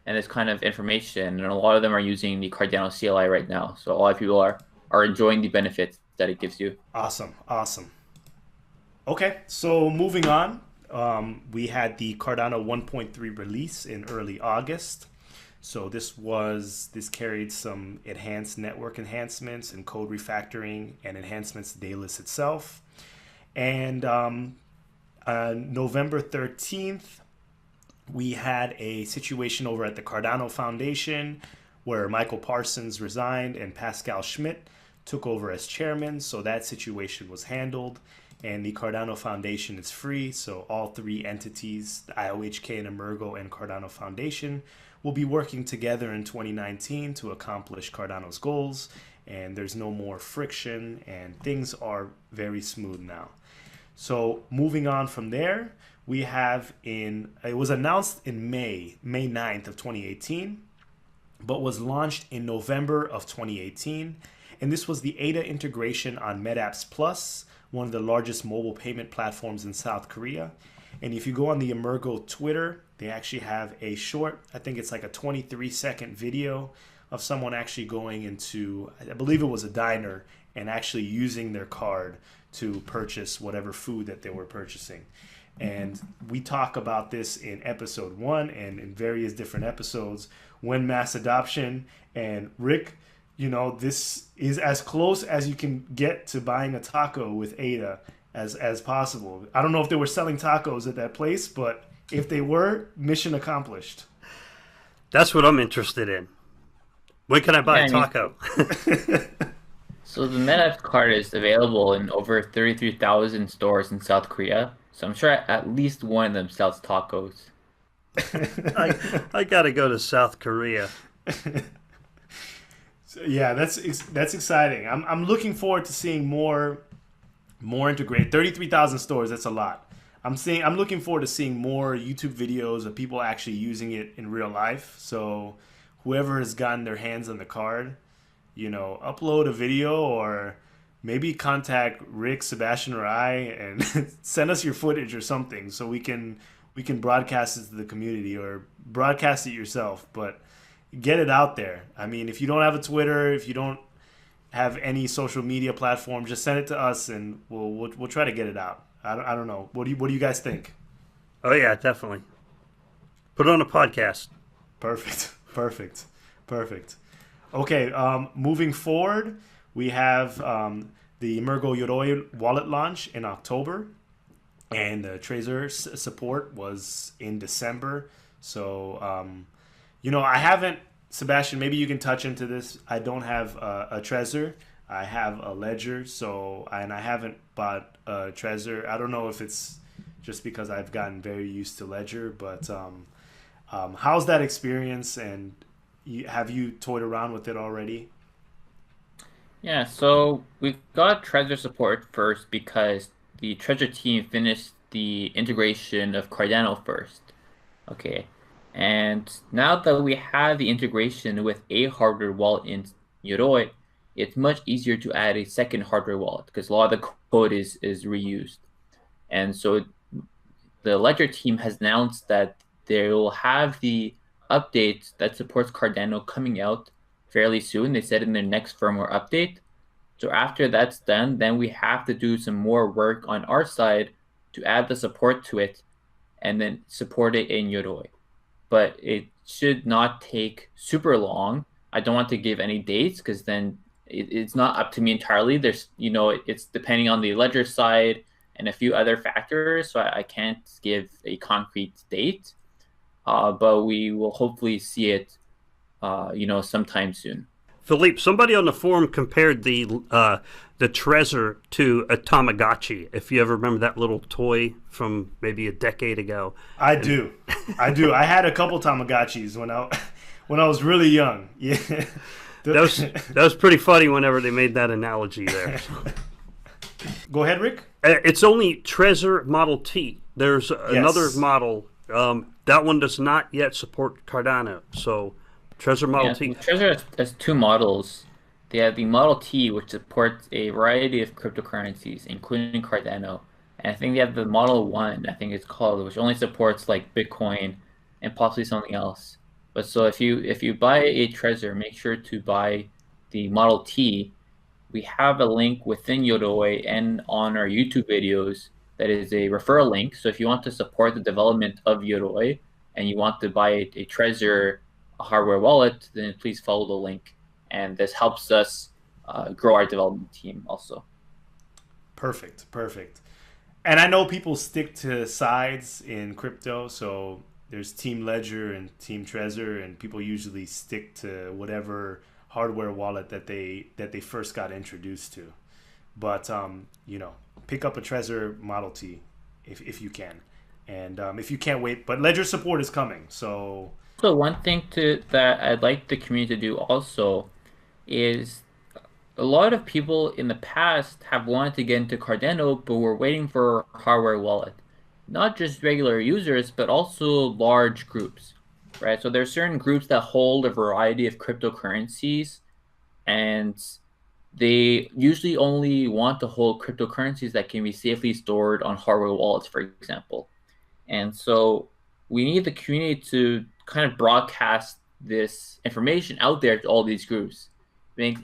[SPEAKER 3] and this kind of information, and a lot of them are using the Cardano CLI right now. So a lot of people are enjoying the benefits that it gives you.
[SPEAKER 1] Awesome, awesome. Okay, so moving on, we had the Cardano 1.3 release in early August. So this carried some enhanced network enhancements and code refactoring and enhancements to Daedalus itself. And November 13th, we had a situation over at the Cardano Foundation where Michael Parsons resigned and Pascal Schmidt took over as chairman. So that situation was handled. And the Cardano Foundation is free. So all three entities, the IOHK and Emergo and Cardano Foundation, will be working together in 2019 to accomplish Cardano's goals. And there's no more friction and things are very smooth now. So moving on from there, we have it was announced in May 9th of 2018, but was launched in November of 2018. And this was the ADA integration on MedApps Plus, one of the largest mobile payment platforms in South Korea. And if you go on the Emergo Twitter, they actually have a short, I think it's like a 23-second video of someone actually going into, I believe it was a diner, and actually using their card to purchase whatever food that they were purchasing. And we talk about this in episode 1 and in various different episodes when mass adoption. And Rick, this is as close as you can get to buying a taco with ADA as possible. I don't know if they were selling tacos at that place, but if they were, mission accomplished.
[SPEAKER 2] That's what I'm interested in. When can I buy a taco?
[SPEAKER 3] So the MedApp card is available in over 33,000 stores in South Korea. So I'm sure at least one of them sells tacos.
[SPEAKER 2] I gotta go to South Korea.
[SPEAKER 1] So, yeah, that's exciting. I'm looking forward to seeing more integrated. 33,000 stores, that's a lot. I'm looking forward to seeing more YouTube videos of people actually using it in real life. So whoever has gotten their hands on the card, upload a video or maybe contact Rick, Sebastian, or I and send us your footage or something so we can broadcast it to the community or broadcast it yourself. But get it out there. I mean, if you don't have a Twitter, if you don't have any social media platform, just send it to us and we'll try to get it out. I don't know. What do you guys think?
[SPEAKER 2] Oh yeah, definitely. Put it on a podcast.
[SPEAKER 1] Perfect. Okay, moving forward, we have the Emergo Yoroi wallet launch in October, and the Trezor support was in December. So, I haven't, Sebastian, maybe you can touch into this. I don't have a Trezor. I have a Ledger, and I haven't bought a Trezor. I don't know if it's just because I've gotten very used to Ledger, but how's that experience, and have you toyed around with it already?
[SPEAKER 3] Yeah, so we got Trezor support first because the Trezor team finished the integration of Cardano first. Okay, and now that we have the integration with a hardware wallet in Yoroi, it's much easier to add a second hardware wallet because a lot of the code is reused. And so the Ledger team has announced that they will have the update that supports Cardano coming out fairly soon. They said in their next firmware update. So after that's done, then we have to do some more work on our side to add the support to it and then support it in Yoroi. But it should not take super long. I don't want to give any dates because then it's not up to me entirely. There's, it's depending on the Ledger side and a few other factors. So I can't give a concrete date, but we will hopefully see it, sometime soon.
[SPEAKER 2] Philippe, somebody on the forum compared the Trezor to a Tamagotchi. If you ever remember that little toy from maybe a decade ago.
[SPEAKER 1] I do. I had a couple Tamagotchis when I was really young. Yeah.
[SPEAKER 2] That was pretty funny whenever they made that analogy there.
[SPEAKER 1] Go ahead, Rick.
[SPEAKER 2] It's only Trezor Model T. There's another model. That one does not yet support Cardano. So Trezor Model T.
[SPEAKER 3] Trezor has two models. They have the Model T, which supports a variety of cryptocurrencies, including Cardano. And I think they have the Model 1, I think it's called, which only supports like Bitcoin and possibly something else. But so if you buy a Trezor, make sure to buy the Model T. We have a link within Yoroi and on our YouTube videos that is a referral link. So if you want to support the development of Yoroi and you want to buy a Trezor hardware wallet, then please follow the link. And this helps us grow our development team also.
[SPEAKER 1] Perfect, perfect. And I know people stick to sides in crypto, so there's Team Ledger and Team Trezor, and people usually stick to whatever hardware wallet that they first got introduced to. But pick up a Trezor Model T if you can, and if you can't wait. But Ledger support is coming, so
[SPEAKER 3] So one thing that I'd like the community to do also is a lot of people in the past have wanted to get into Cardano, but were waiting for a hardware wallet. Not just regular users, but also large groups, right? So there's certain groups that hold a variety of cryptocurrencies, and they usually only want to hold cryptocurrencies that can be safely stored on hardware wallets, for example. And so we need the community to kind of broadcast this information out there to all these groups, make,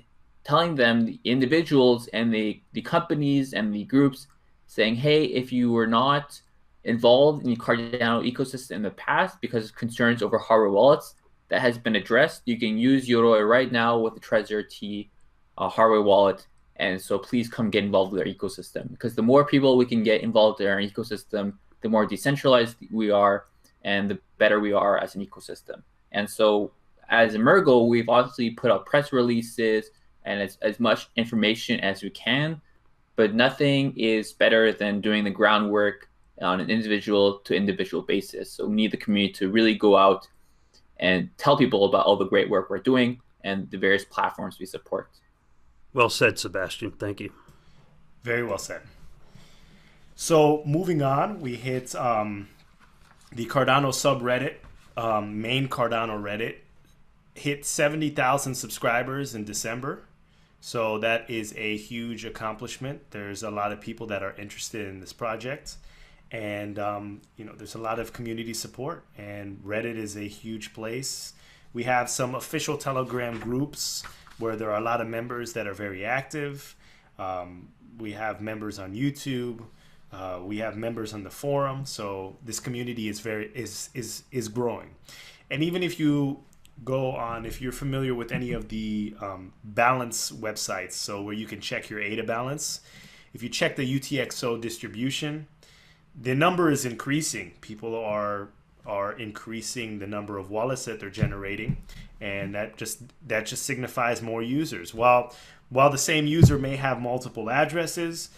[SPEAKER 3] telling them, the individuals and the companies and the groups, saying, hey, if you were not involved in the Cardano ecosystem in the past because of concerns over hardware wallets, that has been addressed. You can use Yoroi right now with the Trezor T hardware wallet. And so please come get involved with our ecosystem, because the more people we can get involved in our ecosystem, the more decentralized we are and the better we are as an ecosystem. And so as Emergo, we've obviously put out press releases and as much information as we can, but nothing is better than doing the groundwork on an individual to individual basis. So we need the community to really go out and tell people about all the great work we're doing and the various platforms we support.
[SPEAKER 2] Well said, Sebastian. Thank you.
[SPEAKER 1] very well said. So moving on, we hit the Cardano subreddit, main Cardano Reddit, hit 70,000 subscribers in December. So that is a huge accomplishment. There's a lot of people that are interested in this project, and there's a lot of community support. And Reddit is a huge place. We have some official Telegram groups where there are a lot of members that are very active. We have members on YouTube. We have members on the forum. So this community is growing. And even if you go on, if you're familiar with any of the balance websites, so where you can check your ADA balance, if you check the UTXO distribution, the number is increasing. People are increasing the number of wallets that they're generating, and that just signifies more users. While the same user may have multiple addresses,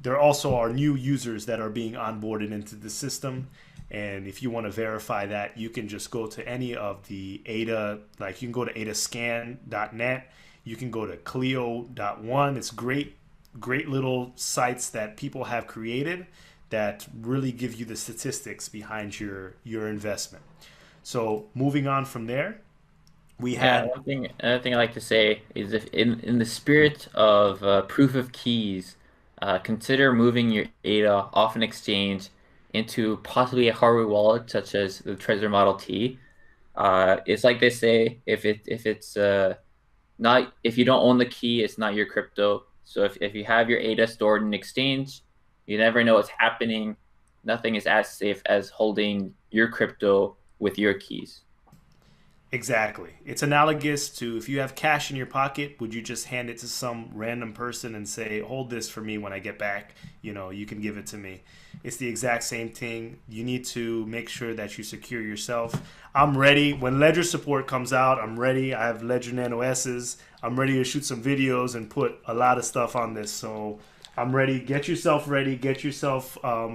[SPEAKER 1] there also are new users that are being onboarded into the system. And if you want to verify that, you can just go to any of the ADA, like you can go to adascan.net, you can go to Clio.one. It's great little sites that people have created that really give you the statistics behind your investment. So moving on from there, we had
[SPEAKER 3] another thing I like to say is, if in the spirit of proof of keys, consider moving your ADA off an exchange into possibly a hardware wallet such as the Trezor Model T. It's like they say, if it's not, if you don't own the key, it's not your crypto. So if you have your ADA stored in an exchange, you never know what's happening. Nothing is as safe as holding your crypto with your keys.
[SPEAKER 1] Exactly. It's analogous to, if you have cash in your pocket, would you just hand it to some random person and say, hold this for me when I get back? You can give it to me. It's the exact same thing. You need to make sure that you secure yourself. I'm ready. When Ledger support comes out, I'm ready. I have Ledger Nano S's. I'm ready to shoot some videos and put a lot of stuff on this. So I'm ready. Get yourself ready. Get yourself a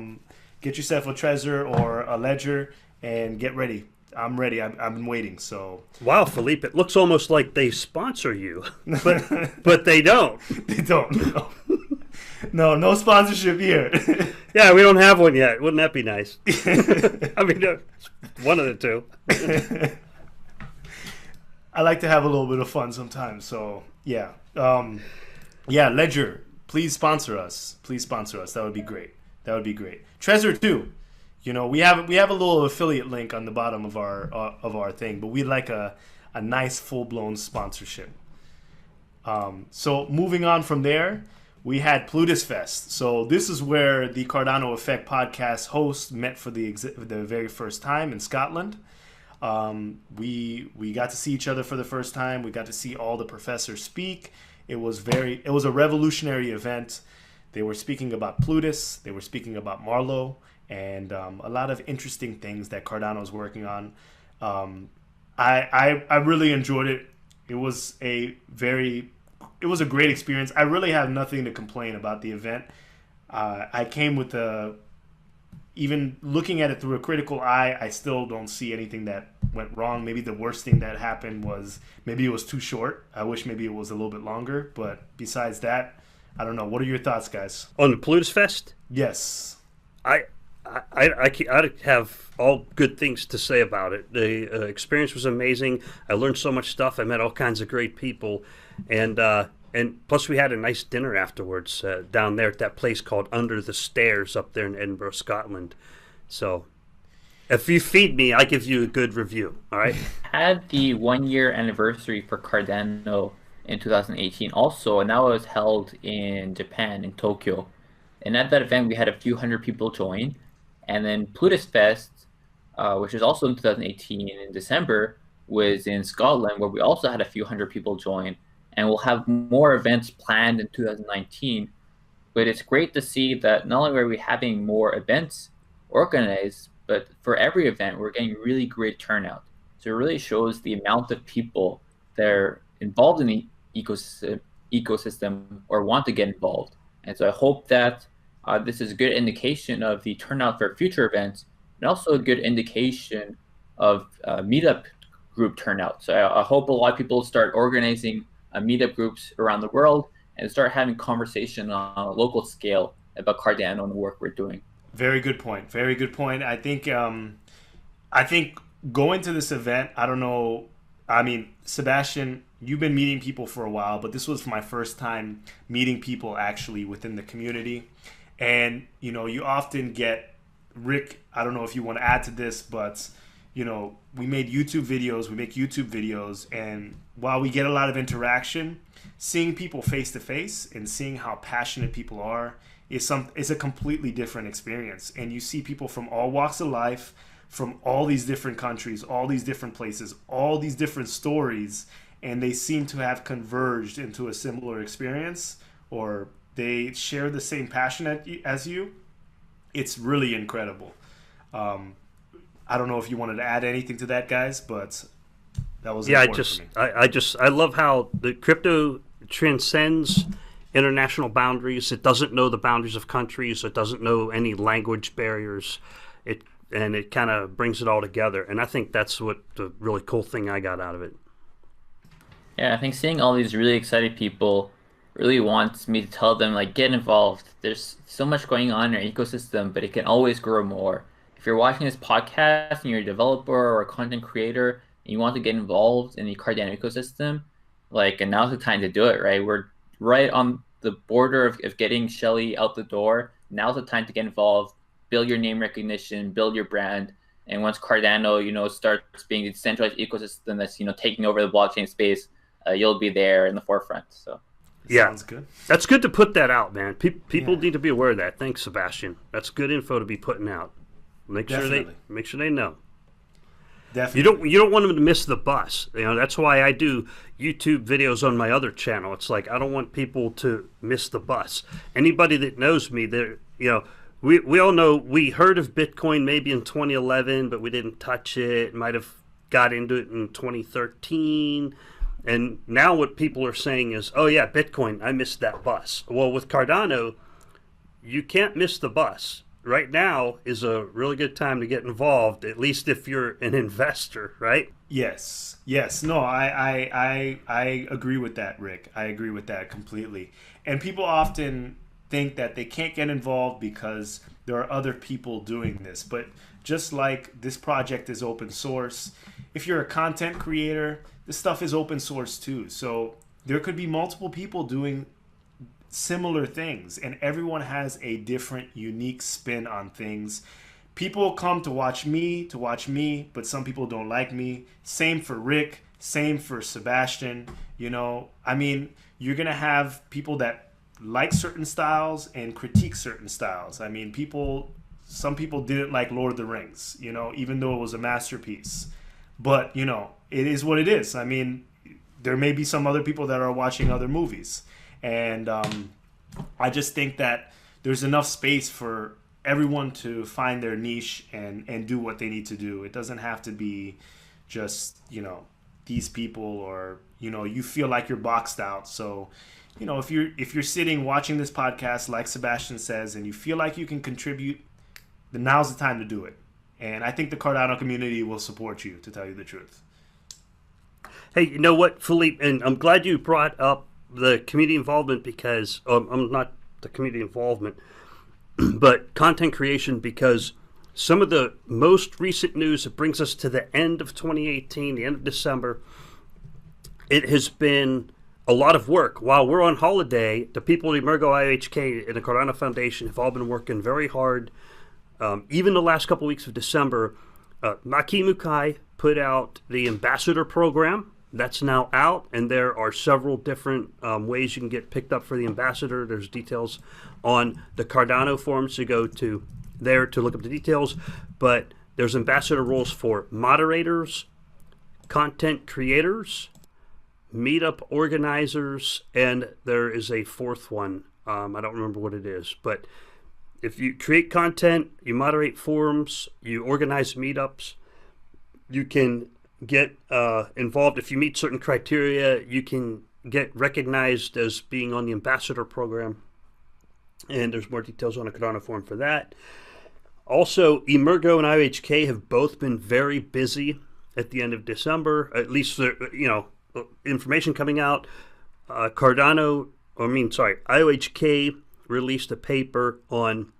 [SPEAKER 1] Trezor or a Ledger and get ready. I'm ready. I've been waiting. So
[SPEAKER 2] wow, Philippe, it looks almost like they sponsor you, but they don't.
[SPEAKER 1] They don't. No sponsorship here.
[SPEAKER 2] Yeah, we don't have one yet. Wouldn't that be nice? I mean, one of the two.
[SPEAKER 1] I like to have a little bit of fun sometimes. So yeah, Ledger, please sponsor us. Please sponsor us. That would be great. Trezor too. we have a little affiliate link on the bottom of our thing, but we'd like a nice full blown sponsorship. So moving on from there, we had Plutus Fest. So this is where the Cardano Effect podcast hosts met for the very first time in Scotland. We got to see each other for the first time. We got to see all the professors speak. It was a revolutionary event. They were speaking about Plutus. They were speaking about Marlowe, and a lot of interesting things that Cardano is working on. I really enjoyed it. It was a great experience. I really have nothing to complain about the event. I came with even looking at it through a critical eye, I still don't see anything that went wrong. Maybe the worst thing that happened was maybe it was too short. I wish maybe it was a little bit longer. But besides that, I don't know. What are your thoughts, guys?
[SPEAKER 2] On the Plutus Fest?
[SPEAKER 1] Yes.
[SPEAKER 2] I have all good things to say about it. The experience was amazing. I learned so much stuff. I met all kinds of great people, and plus we had a nice dinner afterwards down there at that place called Under the Stairs up there in Edinburgh, Scotland. So if you feed me, I give you a good review. All right.
[SPEAKER 3] Had the 1 year anniversary for Cardano in 2018 also, and that was held in Japan, in Tokyo. And at that event, we had a few hundred people join. And then Plutus Fest, which was also in 2018 in December, was in Scotland, where we also had a few hundred people join. And we'll have more events planned in 2019. But it's great to see that not only are we having more events organized, but for every event, we're getting really great turnout. So it really shows the amount of people that are involved in the ecosystem or want to get involved. And so I hope that this is a good indication of the turnout for future events, and also a good indication of meetup group turnout. So I hope a lot of people start organizing meetup groups around the world and start having conversation on a local scale about Cardano and the work we're doing.
[SPEAKER 1] Very good point. Very good point. I think going to this event, I don't know. I mean, Sebastian, you've been meeting people for a while, but this was my first time meeting people actually within the community. And, you often get, Rick, I don't know if you want to add to this, but, we make YouTube videos, and while we get a lot of interaction, seeing people face to face and seeing how passionate people are is a completely different experience. And you see people from all walks of life, from all these different countries, all these different places, all these different stories, and they seem to have converged into a similar experience, or they share the same passion as you. It's really incredible. I don't know if you wanted to add anything to that, guys, but that was important for me.
[SPEAKER 2] I love how the crypto transcends international boundaries. It doesn't know the boundaries of countries. It doesn't know any language barriers. It kind of brings it all together. And I think that's what the really cool thing I got out of it.
[SPEAKER 3] Yeah, I think seeing all these really excited people really wants me to tell them, like, get involved. There's so much going on in our ecosystem, but it can always grow more. If you're watching this podcast and you're a developer or a content creator and you want to get involved in the Cardano ecosystem, and now's the time to do it, right? We're right on the border of getting Shelly out the door. Now's the time to get involved, build your name recognition, build your brand. And once Cardano, starts being the decentralized ecosystem that's, taking over the blockchain space, you'll be there in the forefront. So.
[SPEAKER 2] Yeah,
[SPEAKER 1] sounds good.
[SPEAKER 2] That's good to put that out, man. People need to be aware of that. Thanks, Sebastian. That's good info to be putting out. Make sure they know.
[SPEAKER 1] Definitely.
[SPEAKER 2] You don't want them to miss the bus. That's why I do YouTube videos on my other channel. It's like I don't want people to miss the bus. Anybody that knows me, we all know we heard of Bitcoin maybe in 2011, but we didn't touch it. Might have got into it in 2013. And now what people are saying is, oh yeah, Bitcoin, I missed that bus. Well, with Cardano, you can't miss the bus. Right now is a really good time to get involved, at least if you're an investor, right?
[SPEAKER 1] Yes. No, I agree with that, Rick. I agree with that completely. And people often think that they can't get involved because there are other people doing this. But just like this project is open source, if you're a content creator, this stuff is open source too. So there could be multiple people doing similar things, and everyone has a different, unique spin on things. people come to watch me, but some people don't like me. Same for Rick, same for Sebastian. You know, I mean, you're going to have people that like certain styles and critique certain styles. I mean, some people didn't like Lord of the Rings, you know, even though it was a masterpiece. But, you know, it is what it is. I mean, there may be some other people that are watching other movies. And I just think that there's enough space for everyone to find their niche and do what they need to do. It doesn't have to be just, you know, these people, or, you know, you feel like you're boxed out. So, you know, if you're sitting watching this podcast, like Sebastian says, and you feel like you can contribute, then now's the time to do it. And I think the Cardano community will support you, to tell you the truth.
[SPEAKER 2] Hey, you know what, Philippe, and I'm glad you brought up the community involvement, because I'm not the community involvement, but content creation, because some of the most recent news that brings us to the end of 2018, the end of December, it has been a lot of work. While we're on holiday, the people at Emergo IOHK and the Cardano Foundation have all been working very hard. Even the last couple of weeks of December, Maki Mukai put out the Ambassador Program. That's now out, and there are several different ways you can get picked up for the Ambassador. There's details on the Cardano forums to go to there to look up the details. But there's Ambassador roles for moderators, content creators, meetup organizers, and there is a fourth one. I don't remember what it is, but if you create content, you moderate forums, you organize meetups, you can get involved. If you meet certain criteria, you can get recognized as being on the Ambassador Program. And there's more details on the Cardano forum for that. Also, Emergo and IOHK have both been very busy at the end of December, at least, you know, information coming out. IOHK released a paper on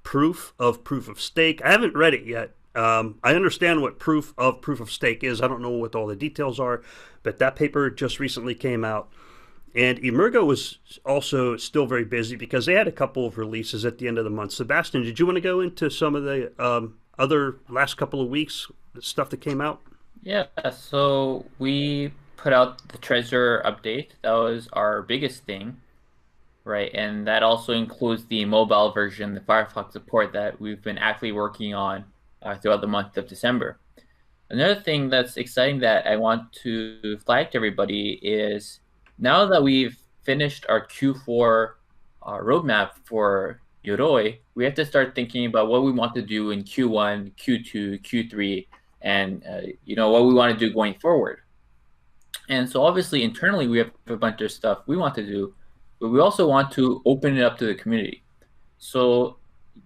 [SPEAKER 2] proof of stake. I haven't read it yet. I understand what proof of stake is. I don't know what all the details are, but that paper just recently came out. And Emergo was also still very busy because they had a couple of releases at the end of the month. Sebastian, did you want to go into some of the other last couple of weeks, the stuff that came out?
[SPEAKER 3] Yeah, so we put out the Treasure update. That was our biggest thing, right? And that also includes the mobile version, the Firefox support that we've been actively working on throughout the month of December. Another thing that's exciting that I want to flag to everybody is now that we've finished our Q4 roadmap for Yoroi, we have to start thinking about what we want to do in Q1, Q2, Q3, and what we want to do going forward. And so obviously internally we have a bunch of stuff we want to do, but we also want to open it up to the community. So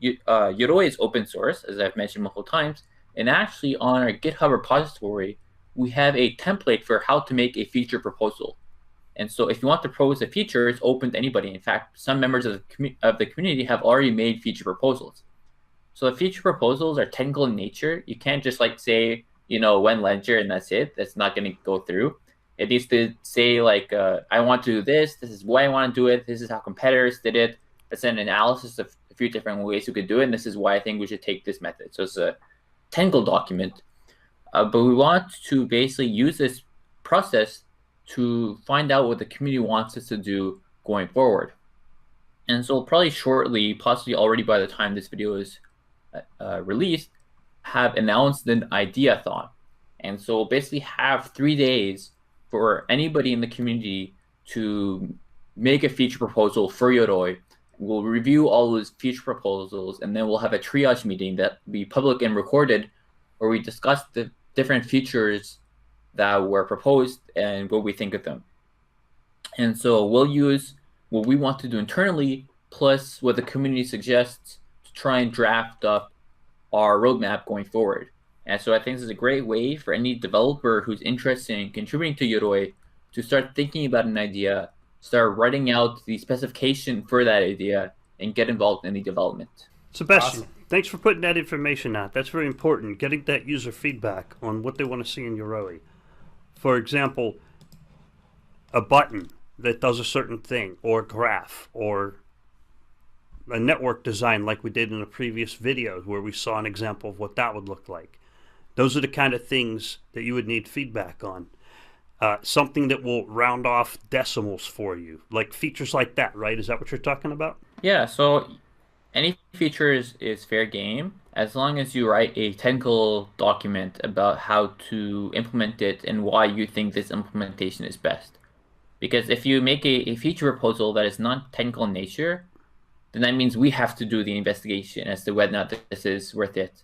[SPEAKER 3] Yoroi is open source, as I've mentioned multiple times, and actually on our GitHub repository, we have a template for how to make a feature proposal. And so if you want to propose a feature, it's open to anybody. In fact, some members of the community have already made feature proposals. So the feature proposals are technical in nature. You can't just like say, when ledger and that's it. That's not going to go through. It needs to say like, I want to do this. This is why I want to do it. This is how competitors did it. It's an analysis of a few different ways we could do it. And this is why I think we should take this method. So it's a technical document. But we want to basically use this process to find out what the community wants us to do going forward. And so probably shortly, possibly already by the time this video is released, have announced an ideathon. And so we'll basically have 3 days for anybody in the community to make a feature proposal for Yoroi. We'll review all those feature proposals, and then we'll have a triage meeting that will be public and recorded, where we discuss the different features that were proposed and what we think of them. And so we'll use what we want to do internally, plus what the community suggests, to try and draft up our roadmap going forward. And so I think this is a great way for any developer who's interested in contributing to Yoroi to start thinking about an idea, start writing out the specification for that idea, and get involved in the development.
[SPEAKER 2] Sebastian, thanks for putting that information out. That's very important, getting that user feedback on what they want to see in Yoroi. For example, a button that does a certain thing, or a graph, or a network design like we did in a previous video where we saw an example of what that would look like. Those are the kind of things that you would need feedback on. Something that will round off decimals for you, like features like that, right? Is that what you're talking about?
[SPEAKER 3] Yeah, so any feature is fair game as long as you write a technical document about how to implement it and why you think this implementation is best. Because if you make a feature proposal that is not technical in nature, then that means we have to do the investigation as to whether or not this is worth it.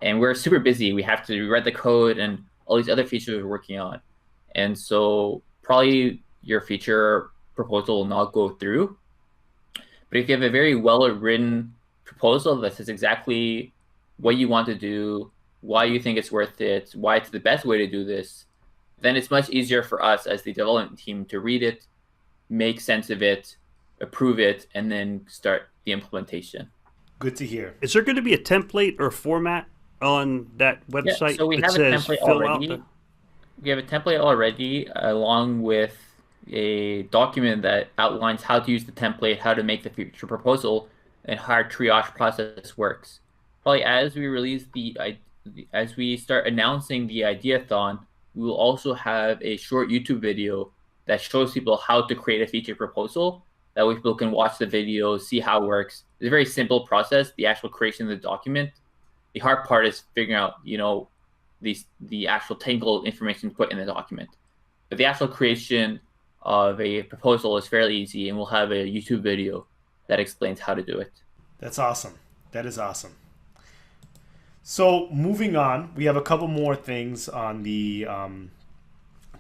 [SPEAKER 3] And we're super busy. We have to read the code and all these other features we're working on. And so probably your feature proposal will not go through. But if you have a very well-written proposal that says exactly what you want to do, why you think it's worth it, why it's the best way to do this, then it's much easier for us as the development team to read it, make sense of it, approve it, and then start the implementation.
[SPEAKER 1] Good to hear.
[SPEAKER 2] Is there going to be a template or format on that website?
[SPEAKER 3] Yeah, so we
[SPEAKER 2] that
[SPEAKER 3] have a
[SPEAKER 2] says
[SPEAKER 3] template
[SPEAKER 2] fill
[SPEAKER 3] already.
[SPEAKER 2] out
[SPEAKER 3] We have a template already, along with a document that outlines how to use the template, how to make the feature proposal, and how our triage process works. Probably as we release as we start announcing the ideathon, we will also have a short YouTube video that shows people how to create a feature proposal. That way people can watch the video, see how it works. It's a very simple process, the actual creation of the document. The hard part is figuring out, the actual technical information put in the document. But the actual creation of a proposal is fairly easy, and we'll have a YouTube video that explains how to do it.
[SPEAKER 1] That's awesome. That is awesome. So moving on, we have a couple more things on the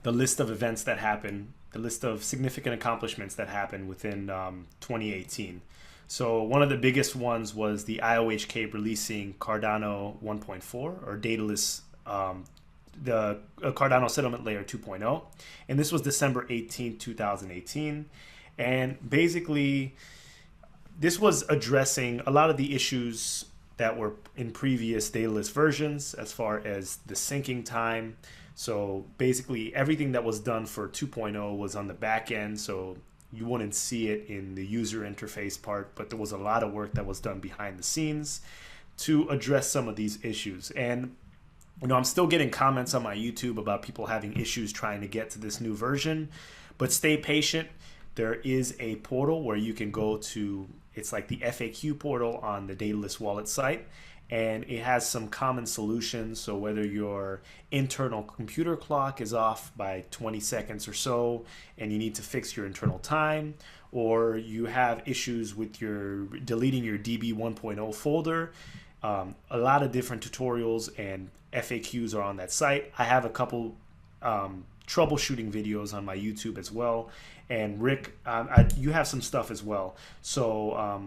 [SPEAKER 1] list of events that happen, the list of significant accomplishments that happened within 2018. So one of the biggest ones was the IOHK releasing Cardano 1.4 or dataless, the Cardano settlement layer 2.0. And this was December 18, 2018. And basically, this was addressing a lot of the issues that were in previous dataless versions as far as the syncing time. So basically everything that was done for 2.0 was on the back end, so you wouldn't see it in the user interface part, but there was a lot of work that was done behind the scenes to address some of these issues. And I'm still getting comments on my YouTube about people having issues trying to get to this new version, but stay patient. There is a portal where you can go to, it's like the FAQ portal on the Dataless Wallet site, and it has some common solutions. So whether your internal computer clock is off by 20 seconds or so, and you need to fix your internal time, or you have issues with your deleting your DB 1.0 folder, a lot of different tutorials and FAQs are on that site. I have a couple troubleshooting videos on my YouTube as well. And Rick, you have some stuff as well. So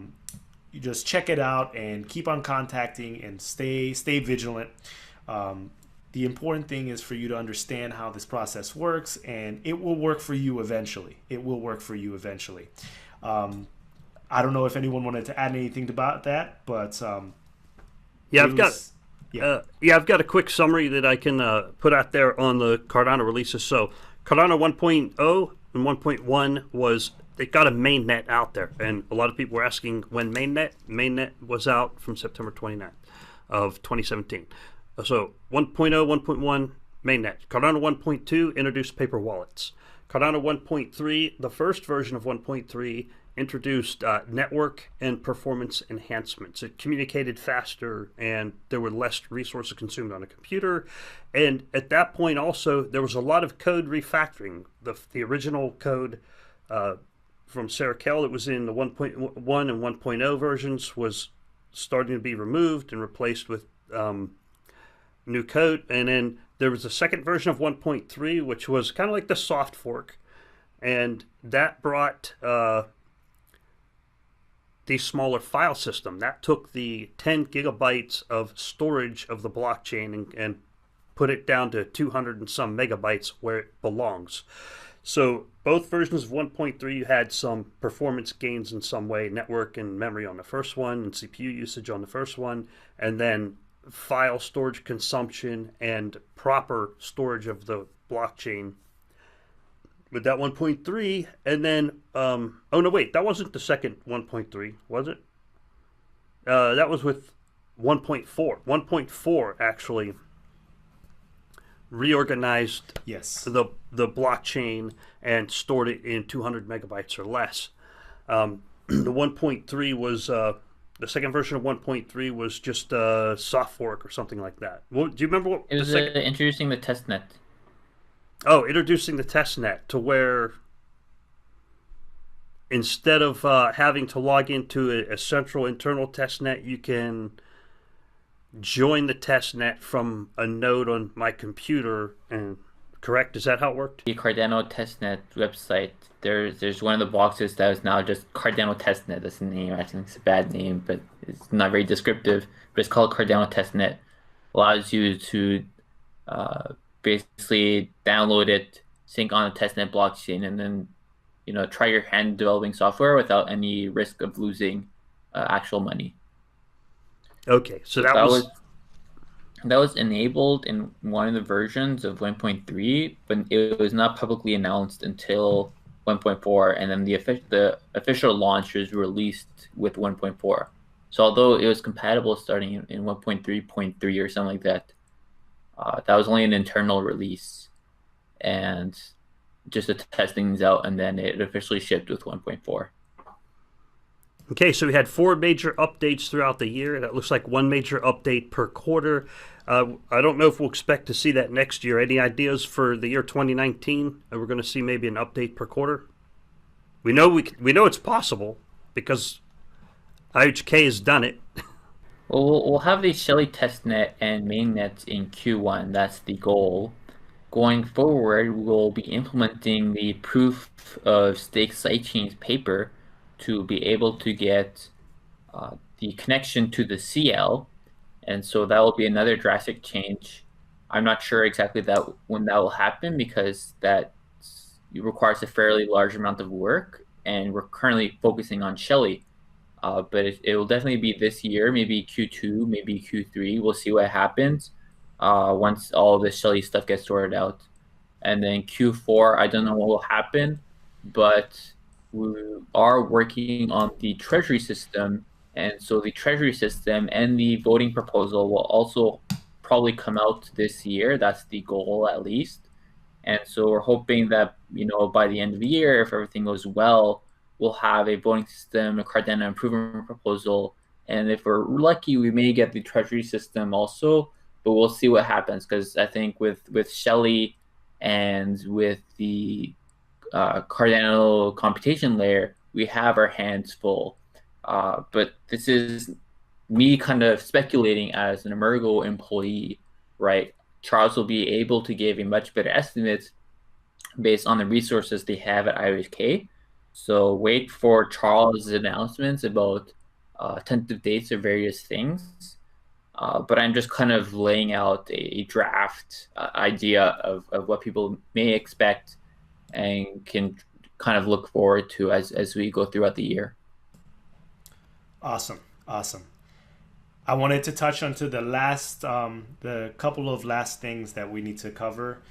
[SPEAKER 1] you just check it out and keep on contacting and stay vigilant. The important thing is for you to understand how this process works, and it will work for you eventually. It will work for you eventually. I don't know if anyone wanted to add anything about that, but
[SPEAKER 2] I've got a quick summary that I can put out there on the Cardano releases. So Cardano 1.0 and 1.1 it got a mainnet out there, and a lot of people were asking when mainnet was out from September 29th of 2017. So 1.0, 1.1 mainnet. Cardano 1.2 introduced paper wallets. Cardano 1.3, the first version of 1.3, introduced network and performance enhancements. It communicated faster, and there were less resources consumed on a computer. And at that point also, there was a lot of code refactoring. The original code from Sarah Kell that was in the 1.1 and 1.0 versions was starting to be removed and replaced with new code. And then there was a second version of 1.3, which was kind of like the soft fork. And that brought the smaller file system. That took the 10 gigabytes of storage of the blockchain and put it down to 200 and some megabytes where it belongs. So both versions of 1.3 you had some performance gains in some way, network and memory on the first one, and CPU usage on the first one, and then file storage consumption and proper storage of the blockchain with that 1.3. And then, oh no, wait, that wasn't the second 1.3, was it? that was with 1.4. 1.4 actually reorganized
[SPEAKER 1] Yes.
[SPEAKER 2] the blockchain and stored it in 200 megabytes or less. The 1.3 was the second version of 1.3 was just a soft fork or something like that. Do you remember what
[SPEAKER 3] It
[SPEAKER 2] the
[SPEAKER 3] was
[SPEAKER 2] second?
[SPEAKER 3] introducing the testnet.
[SPEAKER 2] Oh, introducing the testnet to where instead of having to log into a central internal testnet, you can join the testnet from a node on my computer. And correct? Is that how it worked?
[SPEAKER 3] The Cardano testnet website. There's one of the boxes that is now just Cardano testnet. That's the name. I think it's a bad name, but it's not very descriptive. But it's called Cardano testnet. Allows you to basically download it, sync on the testnet blockchain, and then try your hand developing software without any risk of losing actual money.
[SPEAKER 2] Okay, so
[SPEAKER 3] So that was enabled in one of the versions of 1.3, but it was not publicly announced until 1.4, and then the official launch was released with 1.4. So although it was compatible starting in 1.3.3 or something like that, that was only an internal release and just to test things out, and then it officially shipped with 1.4.
[SPEAKER 2] Okay, so we had 4 major updates throughout the year. That looks like 1 major update per quarter. I don't know if we'll expect to see that next year. Any ideas for the year 2019? We're going to see maybe an update per quarter. We know it's possible because IHK has done it.
[SPEAKER 3] Well, we'll have the Shelly testnet and mainnet in Q1. That's the goal. Going forward, we'll be implementing the proof of stake sidechains paper to be able to get the connection to the CL, and so that will be another drastic change. I'm not sure exactly when that will happen because that requires a fairly large amount of work, and we're currently focusing on Shelly. But it will definitely be this year, maybe Q2, maybe Q3. We'll see what happens once all the Shelly stuff gets sorted out. And then Q4, I don't know what will happen, but we are working on the treasury system. And so the treasury system and the voting proposal will also probably come out this year. That's the goal, at least. And so we're hoping that, by the end of the year, if everything goes well, we'll have a voting system, a Cardano improvement proposal. And if we're lucky, we may get the treasury system also, but we'll see what happens. Because I think with Shelly and with the Cardano computation layer, we have our hands full. But this is me kind of speculating as an Emergo employee, right? Charles will be able to give a much better estimate based on the resources they have at IOHK. So wait for Charles' announcements about tentative dates of various things. But I'm just kind of laying out a draft idea of what people may expect and can kind of look forward to as we go throughout the year.
[SPEAKER 1] Awesome. I wanted to touch onto the couple of last things that we need to cover.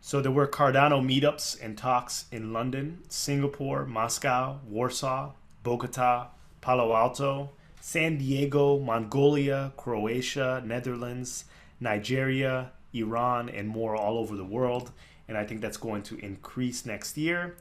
[SPEAKER 1] So there were Cardano meetups and talks in London, Singapore, Moscow, Warsaw, Bogota, Palo Alto, San Diego, Mongolia, Croatia, Netherlands, Nigeria, Iran, and more all over the world. And I think that's going to increase this year,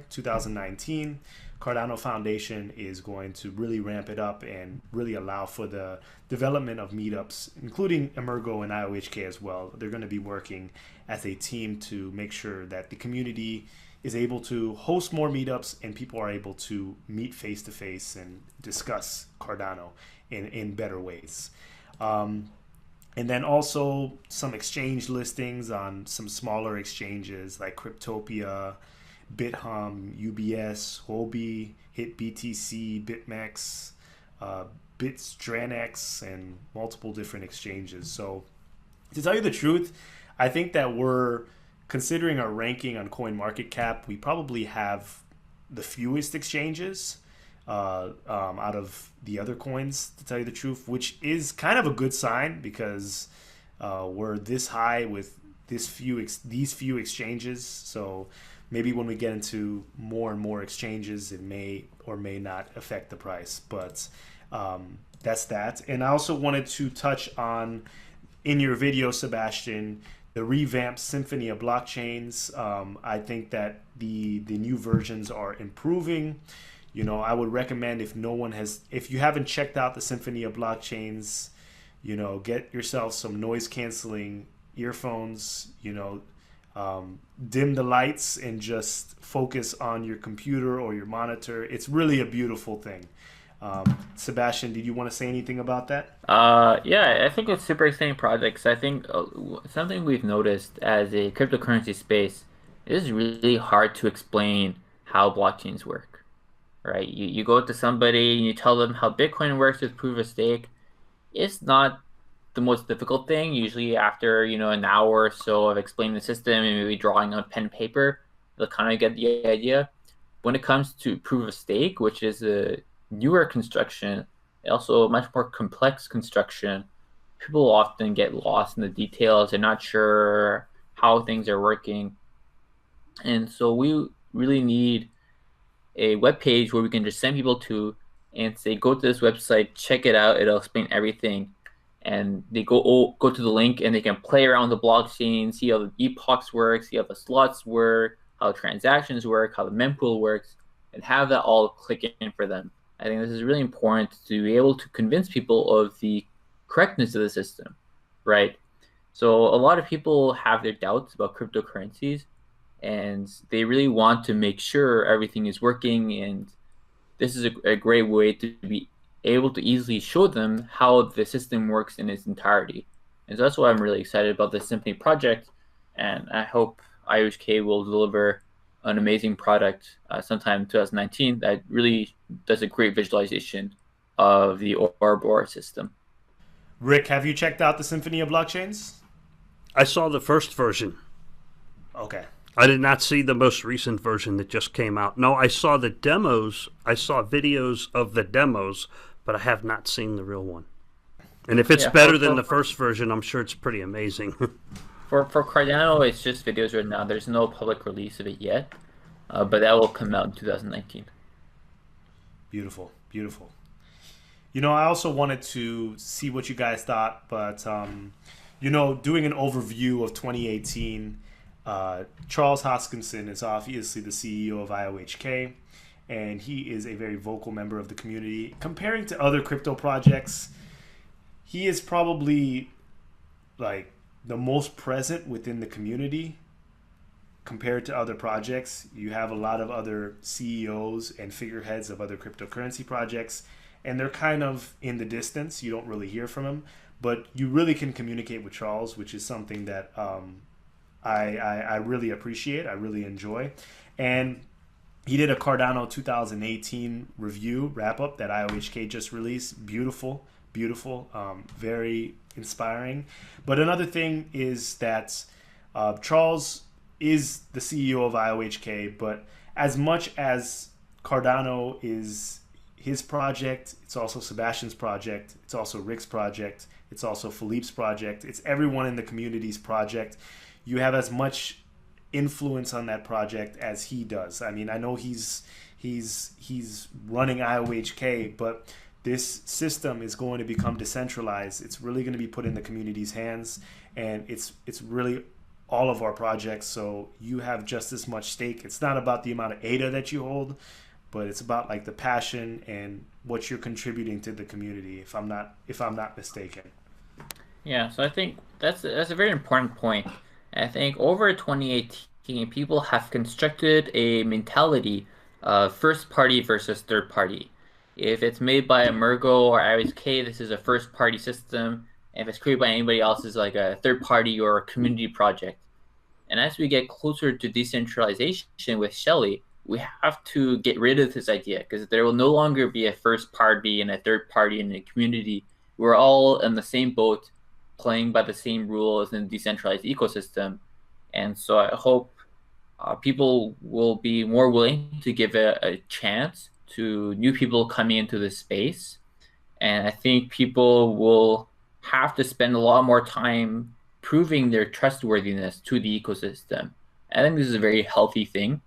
[SPEAKER 1] 2019. Cardano Foundation is going to really ramp it up and really allow for the development of meetups, including Emergo and IOHK as well. They're going to be working as a team to make sure that the community is able to host more meetups and people are able to meet face to face and discuss Cardano in better ways. And then also some exchange listings on some smaller exchanges like Cryptopia, BitHum, UBS, Huobi, HitBTC, BitMEX, BitStranex, and multiple different exchanges. So to tell you the truth, I think that we're considering our ranking on CoinMarketCap, we probably have the fewest exchanges out of the other coins, to tell you the truth, which is kind of a good sign because we're this high with these few exchanges. So maybe when we get into more and more exchanges, it may or may not affect the price. But That's that. And I also wanted to touch on in your video, Sebastian, the revamped symphony of blockchains. I think that the new versions are improving. I would recommend, if you haven't checked out the symphony of blockchains, get yourself some noise canceling earphones. Dim the lights and just focus on your computer or your monitor. It's really a beautiful thing. Sebastian, did you want to say anything about that?
[SPEAKER 3] Yeah, I think it's super exciting projects. I think something we've noticed as a cryptocurrency space, it is really hard to explain how blockchains work, right? You go to somebody and you tell them how Bitcoin works with proof of stake. It's not the most difficult thing. Usually after, an hour or so of explaining the system and maybe drawing on pen and paper, they'll kind of get the idea. When it comes to proof of stake, which is a newer construction, also a much more complex construction, people often get lost in the details. They're not sure how things are working. And so we really need a web page where we can just send people to and say, go to this website, check it out. It'll explain everything. And they go to the link and they can play around the blockchain, see how the epochs work, see how the slots work, how transactions work, how the mempool works, and have that all click in for them. I think this is really important to be able to convince people of the correctness of the system, right? So a lot of people have their doubts about cryptocurrencies, and they really want to make sure everything is working. And this is a great way to be able to easily show them how the system works in its entirety. And so that's why I'm really excited about this Symphony project. And I hope IOHK will deliver an amazing product sometime in 2019 that really does a great visualization of the Ouroboros system.
[SPEAKER 1] Rick, have you checked out the Symphony of Blockchains?
[SPEAKER 2] I saw the first version.
[SPEAKER 1] Okay.
[SPEAKER 2] I did not see the most recent version that just came out. No, I saw the demos. I saw videos of the demos, but I have not seen the real one. And if it's better than the first version, I'm sure it's pretty amazing.
[SPEAKER 3] For Cardano, it's just videos right now. There's no public release of it yet, but that will come out in 2019.
[SPEAKER 1] Beautiful, beautiful. I also wanted to see what you guys thought, but doing an overview of 2018. Charles Hoskinson is obviously the CEO of IOHK, and he is a very vocal member of the community. Comparing to other crypto projects, he is probably like the most present within the community compared to other projects. You have a lot of other CEOs and figureheads of other cryptocurrency projects, and they're kind of in the distance. You don't really hear from them, but you really can communicate with Charles, which is something that I really appreciate. I really enjoy. And he did a Cardano 2018 review wrap-up that IOHK just released. Beautiful, beautiful, very inspiring. But another thing is that Charles is the CEO of IOHK, but as much as Cardano is his project, it's also Sebastian's project, it's also Rick's project, it's also Philippe's project, it's everyone in the community's project. You have as much influence on that project as he does. I mean, I know he's running IOHK, but this system is going to become decentralized. It's really going to be put in the community's hands, and it's really all of our projects. So you have just as much stake. It's not about the amount of ADA that you hold, but it's about like the passion and what you're contributing to the community. If I'm not mistaken.
[SPEAKER 3] Yeah, so I think that's a very important point. I think over 2018, people have constructed a mentality of first party versus third party. If it's made by Emergo or IOHK, this is a first party system. And if it's created by anybody else, it's like a third party or a community project. And as we get closer to decentralization with Shelley, we have to get rid of this idea, because there will no longer be a first party and a third party in a community. We're all in the same boat, playing by the same rules in a decentralized ecosystem. And so I hope people will be more willing to give a chance to new people coming into this space. And I think people will have to spend a lot more time proving their trustworthiness to the ecosystem. I think this is a very healthy thing.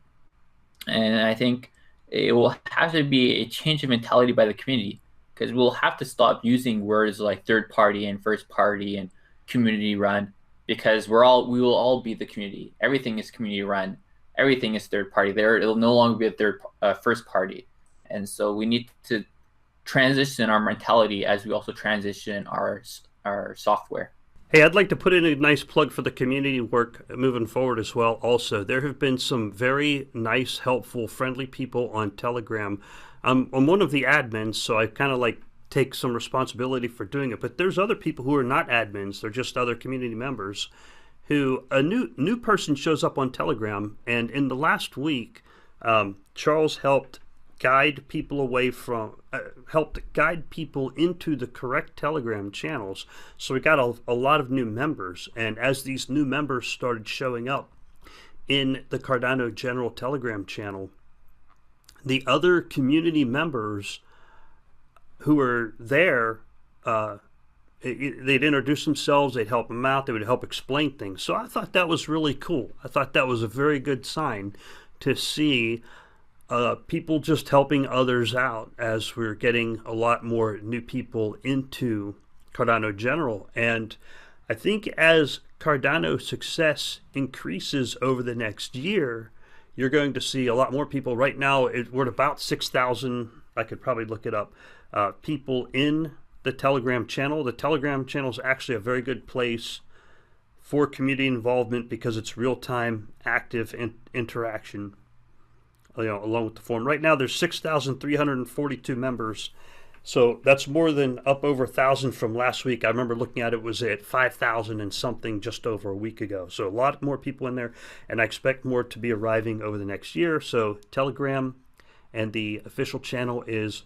[SPEAKER 3] And I think it will have to be a change of mentality by the community. because we'll have to stop using words like third party and first party and community run, because we will all be the community. Everything is community run. Everything is third party. It'll no longer be a first party, and so we need to transition our mentality as we also transition our software.
[SPEAKER 2] Hey, I'd like to put in a nice plug for the community work moving forward as well. Also, there have been some very nice, helpful, friendly people on Telegram. I'm one of the admins, so I kind of like take some responsibility for doing it. But there's other people who are not admins; they're just other community members. Who a new person shows up on Telegram, and in the last week, Charles helped guide people into the correct Telegram channels. So we got a lot of new members, and as these new members started showing up in the Cardano General Telegram channel, the other community members who were there, they'd introduce themselves, they'd help them out, they would help explain things. So I thought that was really cool. I thought that was a very good sign to see people just helping others out as we're getting a lot more new people into Cardano General. And I think as Cardano success increases over the next year, you're going to see a lot more people. Right now, we're at about 6,000, I could probably look it up, people in the Telegram channel. The Telegram channel is actually a very good place for community involvement because it's real-time, active interaction, along with the forum. Right now, there's 6,342 members, so that's more than up over 1,000 from last week. I remember looking at it was at 5,000 and something just over a week ago. So a lot more people in there, and I expect more to be arriving over the next year. So Telegram, and the official channel is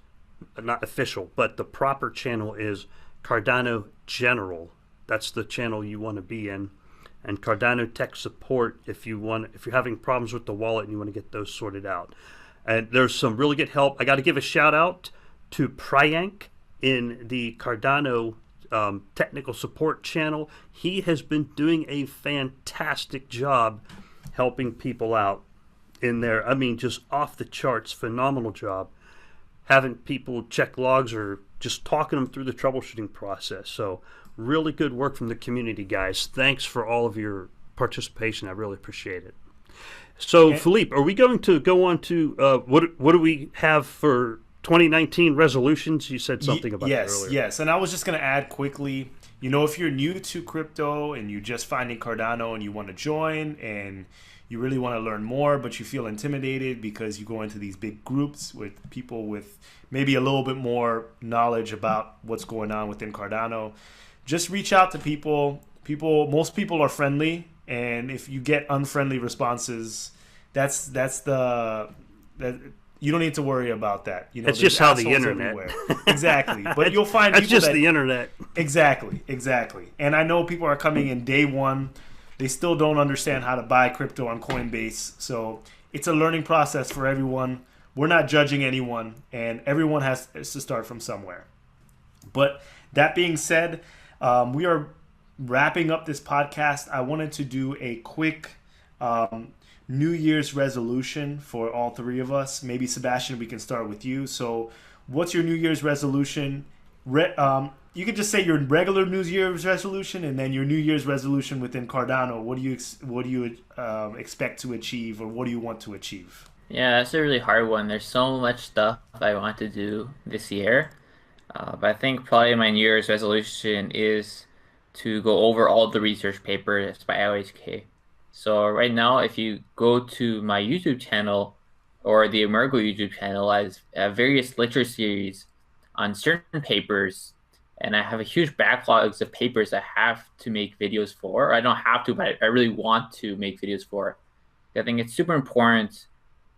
[SPEAKER 2] not official, but the proper channel is Cardano General. That's the channel you want to be in. And Cardano Tech Support if you're having problems with the wallet and you want to get those sorted out. And there's some really good help. I got to give a shout out to Priyank in the Cardano technical support channel. He has been doing a fantastic job helping people out in there. I mean, just off the charts, phenomenal job. Having people check logs or just talking them through the troubleshooting process. So really good work from the community, guys. Thanks for all of your participation. I really appreciate it. So, Philippe, are we going to go on to what do we have for 2019 resolutions? You said something about that earlier.
[SPEAKER 1] Yes. And I was just going to add quickly, if you're new to crypto and you're just finding Cardano and you want to join and you really want to learn more, but you feel intimidated because you go into these big groups with people with maybe a little bit more knowledge about what's going on within Cardano, just reach out to people. Most people are friendly, and if you get unfriendly responses, that's you don't need to worry about that.
[SPEAKER 2] That's just how the internet.
[SPEAKER 1] Exactly, but you'll find
[SPEAKER 2] that's
[SPEAKER 1] people
[SPEAKER 2] just the internet.
[SPEAKER 1] Exactly. And I know people are coming in day one. They still don't understand how to buy crypto on Coinbase, so it's a learning process for everyone. We're not judging anyone, and everyone has to start from somewhere. But that being said, we are wrapping up this podcast. I wanted to do a quick New Year's resolution for all three of us. Maybe Sebastian, we can start with you. So what's your New Year's resolution? You could just say your regular New Year's resolution and then your New Year's resolution within Cardano. What do you expect to achieve, or what do you want to achieve?
[SPEAKER 3] Yeah, that's a really hard one. There's so much stuff I want to do this year. But I think probably my New Year's resolution is to go over all the research papers by LHK. So right now, if you go to my YouTube channel or the Emergo YouTube channel, I have various lecture series on certain papers, and I have a huge backlogs of papers I have to make videos for. I don't have to, but I really want to make videos for. I think it's super important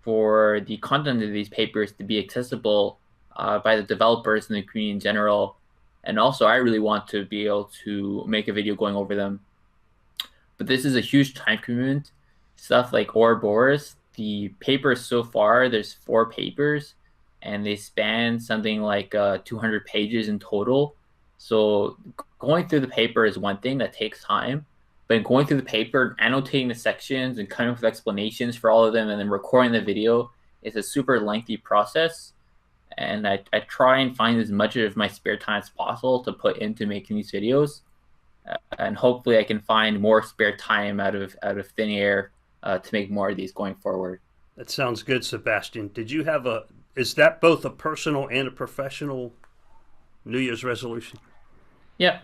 [SPEAKER 3] for the content of these papers to be accessible by the developers and the community in general. And also, I really want to be able to make a video going over them. But this is a huge time commitment. Stuff like Ouroboros, the papers so far, there's 4 papers, and they span something like 200 pages in total. So going through the paper is one thing that takes time, but going through the paper, annotating the sections and coming up with explanations for all of them and then recording the video is a super lengthy process. and I try and find as much of my spare time as possible to put into making these videos, and hopefully I can find more spare time out of thin air to make more of these going forward.
[SPEAKER 2] That sounds good, Sebastian. Did you have is that both a personal and a professional New Year's resolution?
[SPEAKER 3] Yeah,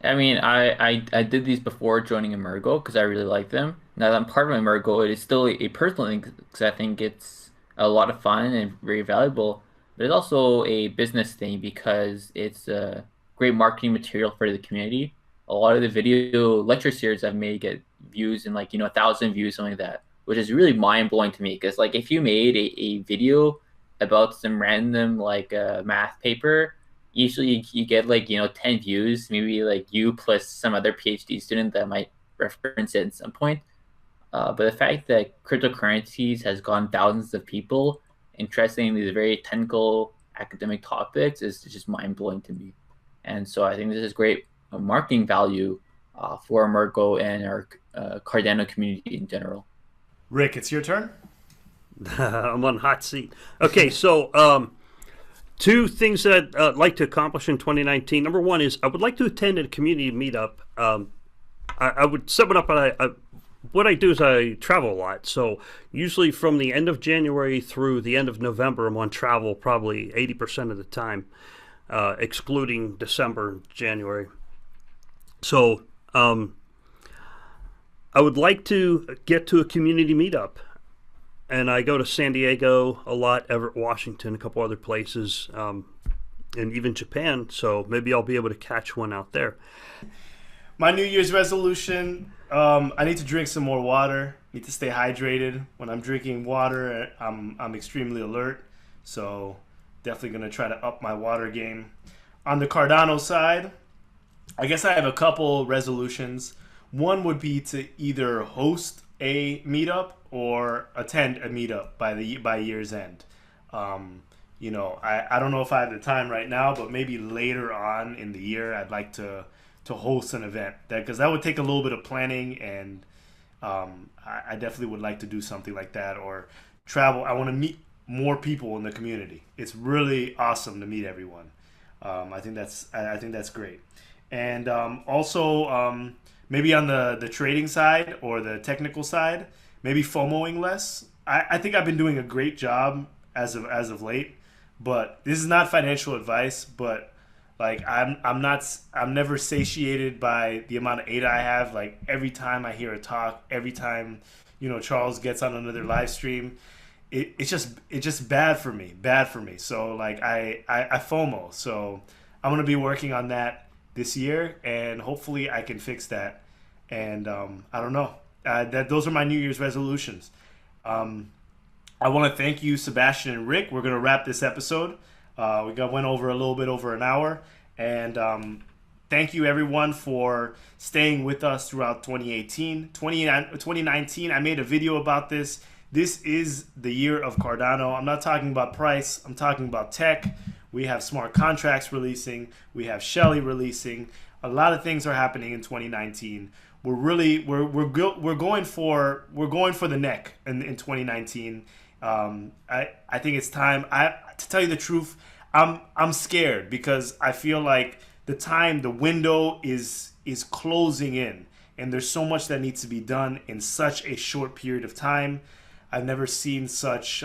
[SPEAKER 3] I mean, I did these before joining Emergo because I really like them. Now that I'm part of Emergo, it is still a personal thing because I think it's a lot of fun and very valuable. But it's also a business thing because it's a great marketing material for the community. A lot of the video lecture series I've made get views in like 1,000 views, something like that, which is really mind blowing to me. Because like if you made a video about some random like math paper, usually you get like 10 views, maybe like you plus some other PhD student that might reference it at some point. But the fact that cryptocurrencies has gone thousands of people interested in these very technical academic topics is just mind blowing to me. And so I think this is great marketing value for Emergo and our Cardano community in general.
[SPEAKER 1] Rick, it's your turn.
[SPEAKER 2] I'm on hot seat. Okay, so two things that I'd like to accomplish in 2019. Number one is I would like to attend a community meetup. I would set one up, but what I do is I travel a lot. So usually from the end of January through the end of November, I'm on travel probably 80% of the time, excluding December and January. So I would like to get to a community meetup. And I go to San Diego a lot, Everett, Washington, a couple other places, and even Japan. So maybe I'll be able to catch one out there.
[SPEAKER 1] My New Year's resolution, I need to drink some more water. Need to stay hydrated. When I'm drinking water, I'm extremely alert. So definitely going to try to up my water game. On the Cardano side, I guess I have a couple resolutions. One would be to either host a meetup or attend a meetup by year's end. I don't know if I have the time right now, but maybe later on in the year, I'd like to host an event because that would take a little bit of planning, and I definitely would like to do something like that or travel. I want to meet more people in the community. It's really awesome to meet everyone. I think that's great, and also maybe on the trading side or the technical side, maybe FOMOing less. I think I've been doing a great job as of late, but this is not financial advice. But like I'm never satiated by the amount of ADA I have. Like every time I hear a talk, every time Charles gets on another live stream, it's just bad for me. So like I FOMO. So I'm gonna be working on that this year, and hopefully I can fix that. And I don't know. Those are my New Year's resolutions. I want to thank you, Sebastian and Rick. We're going to wrap this episode. Went over a little bit over an hour. And thank you, everyone, for staying with us throughout 2018. 2019, I made a video about this. This is the year of Cardano. I'm not talking about price. I'm talking about tech. We have smart contracts releasing. We have Shelly releasing. A lot of things are happening in 2019. We're going for the neck in 2019. I think it's time. To tell you the truth, I'm scared because I feel like the window is closing in, and there's so much that needs to be done in such a short period of time. I've never seen such.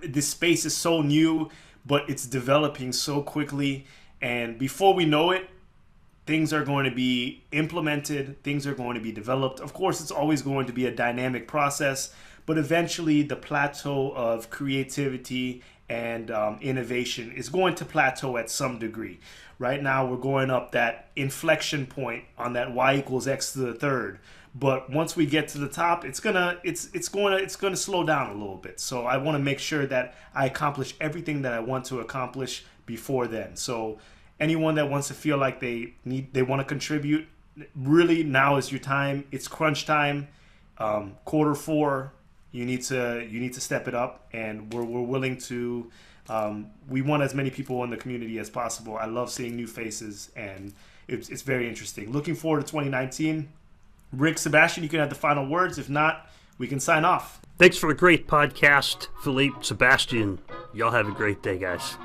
[SPEAKER 1] This space is so new, but it's developing so quickly, and before we know it, things are going to be implemented, things are going to be developed. Of course, it's always going to be a dynamic process, but eventually the plateau of creativity and innovation is going to plateau at some degree. Right now, we're going up that inflection point on that y equals x to the third. But once we get to the top, it's gonna slow down a little bit. So I want to make sure that I accomplish everything that I want to accomplish before then. So anyone that wants to feel like they want to contribute, really now is your time. It's crunch time. Q4, you need to step it up, and we're willing to. We want as many people in the community as possible. I love seeing new faces, and it's very interesting. Looking forward to 2019. Rick, Sebastian, you can have the final words. If not, we can sign off.
[SPEAKER 2] Thanks for a great podcast, Philippe, Sebastian. Y'all have a great day, guys.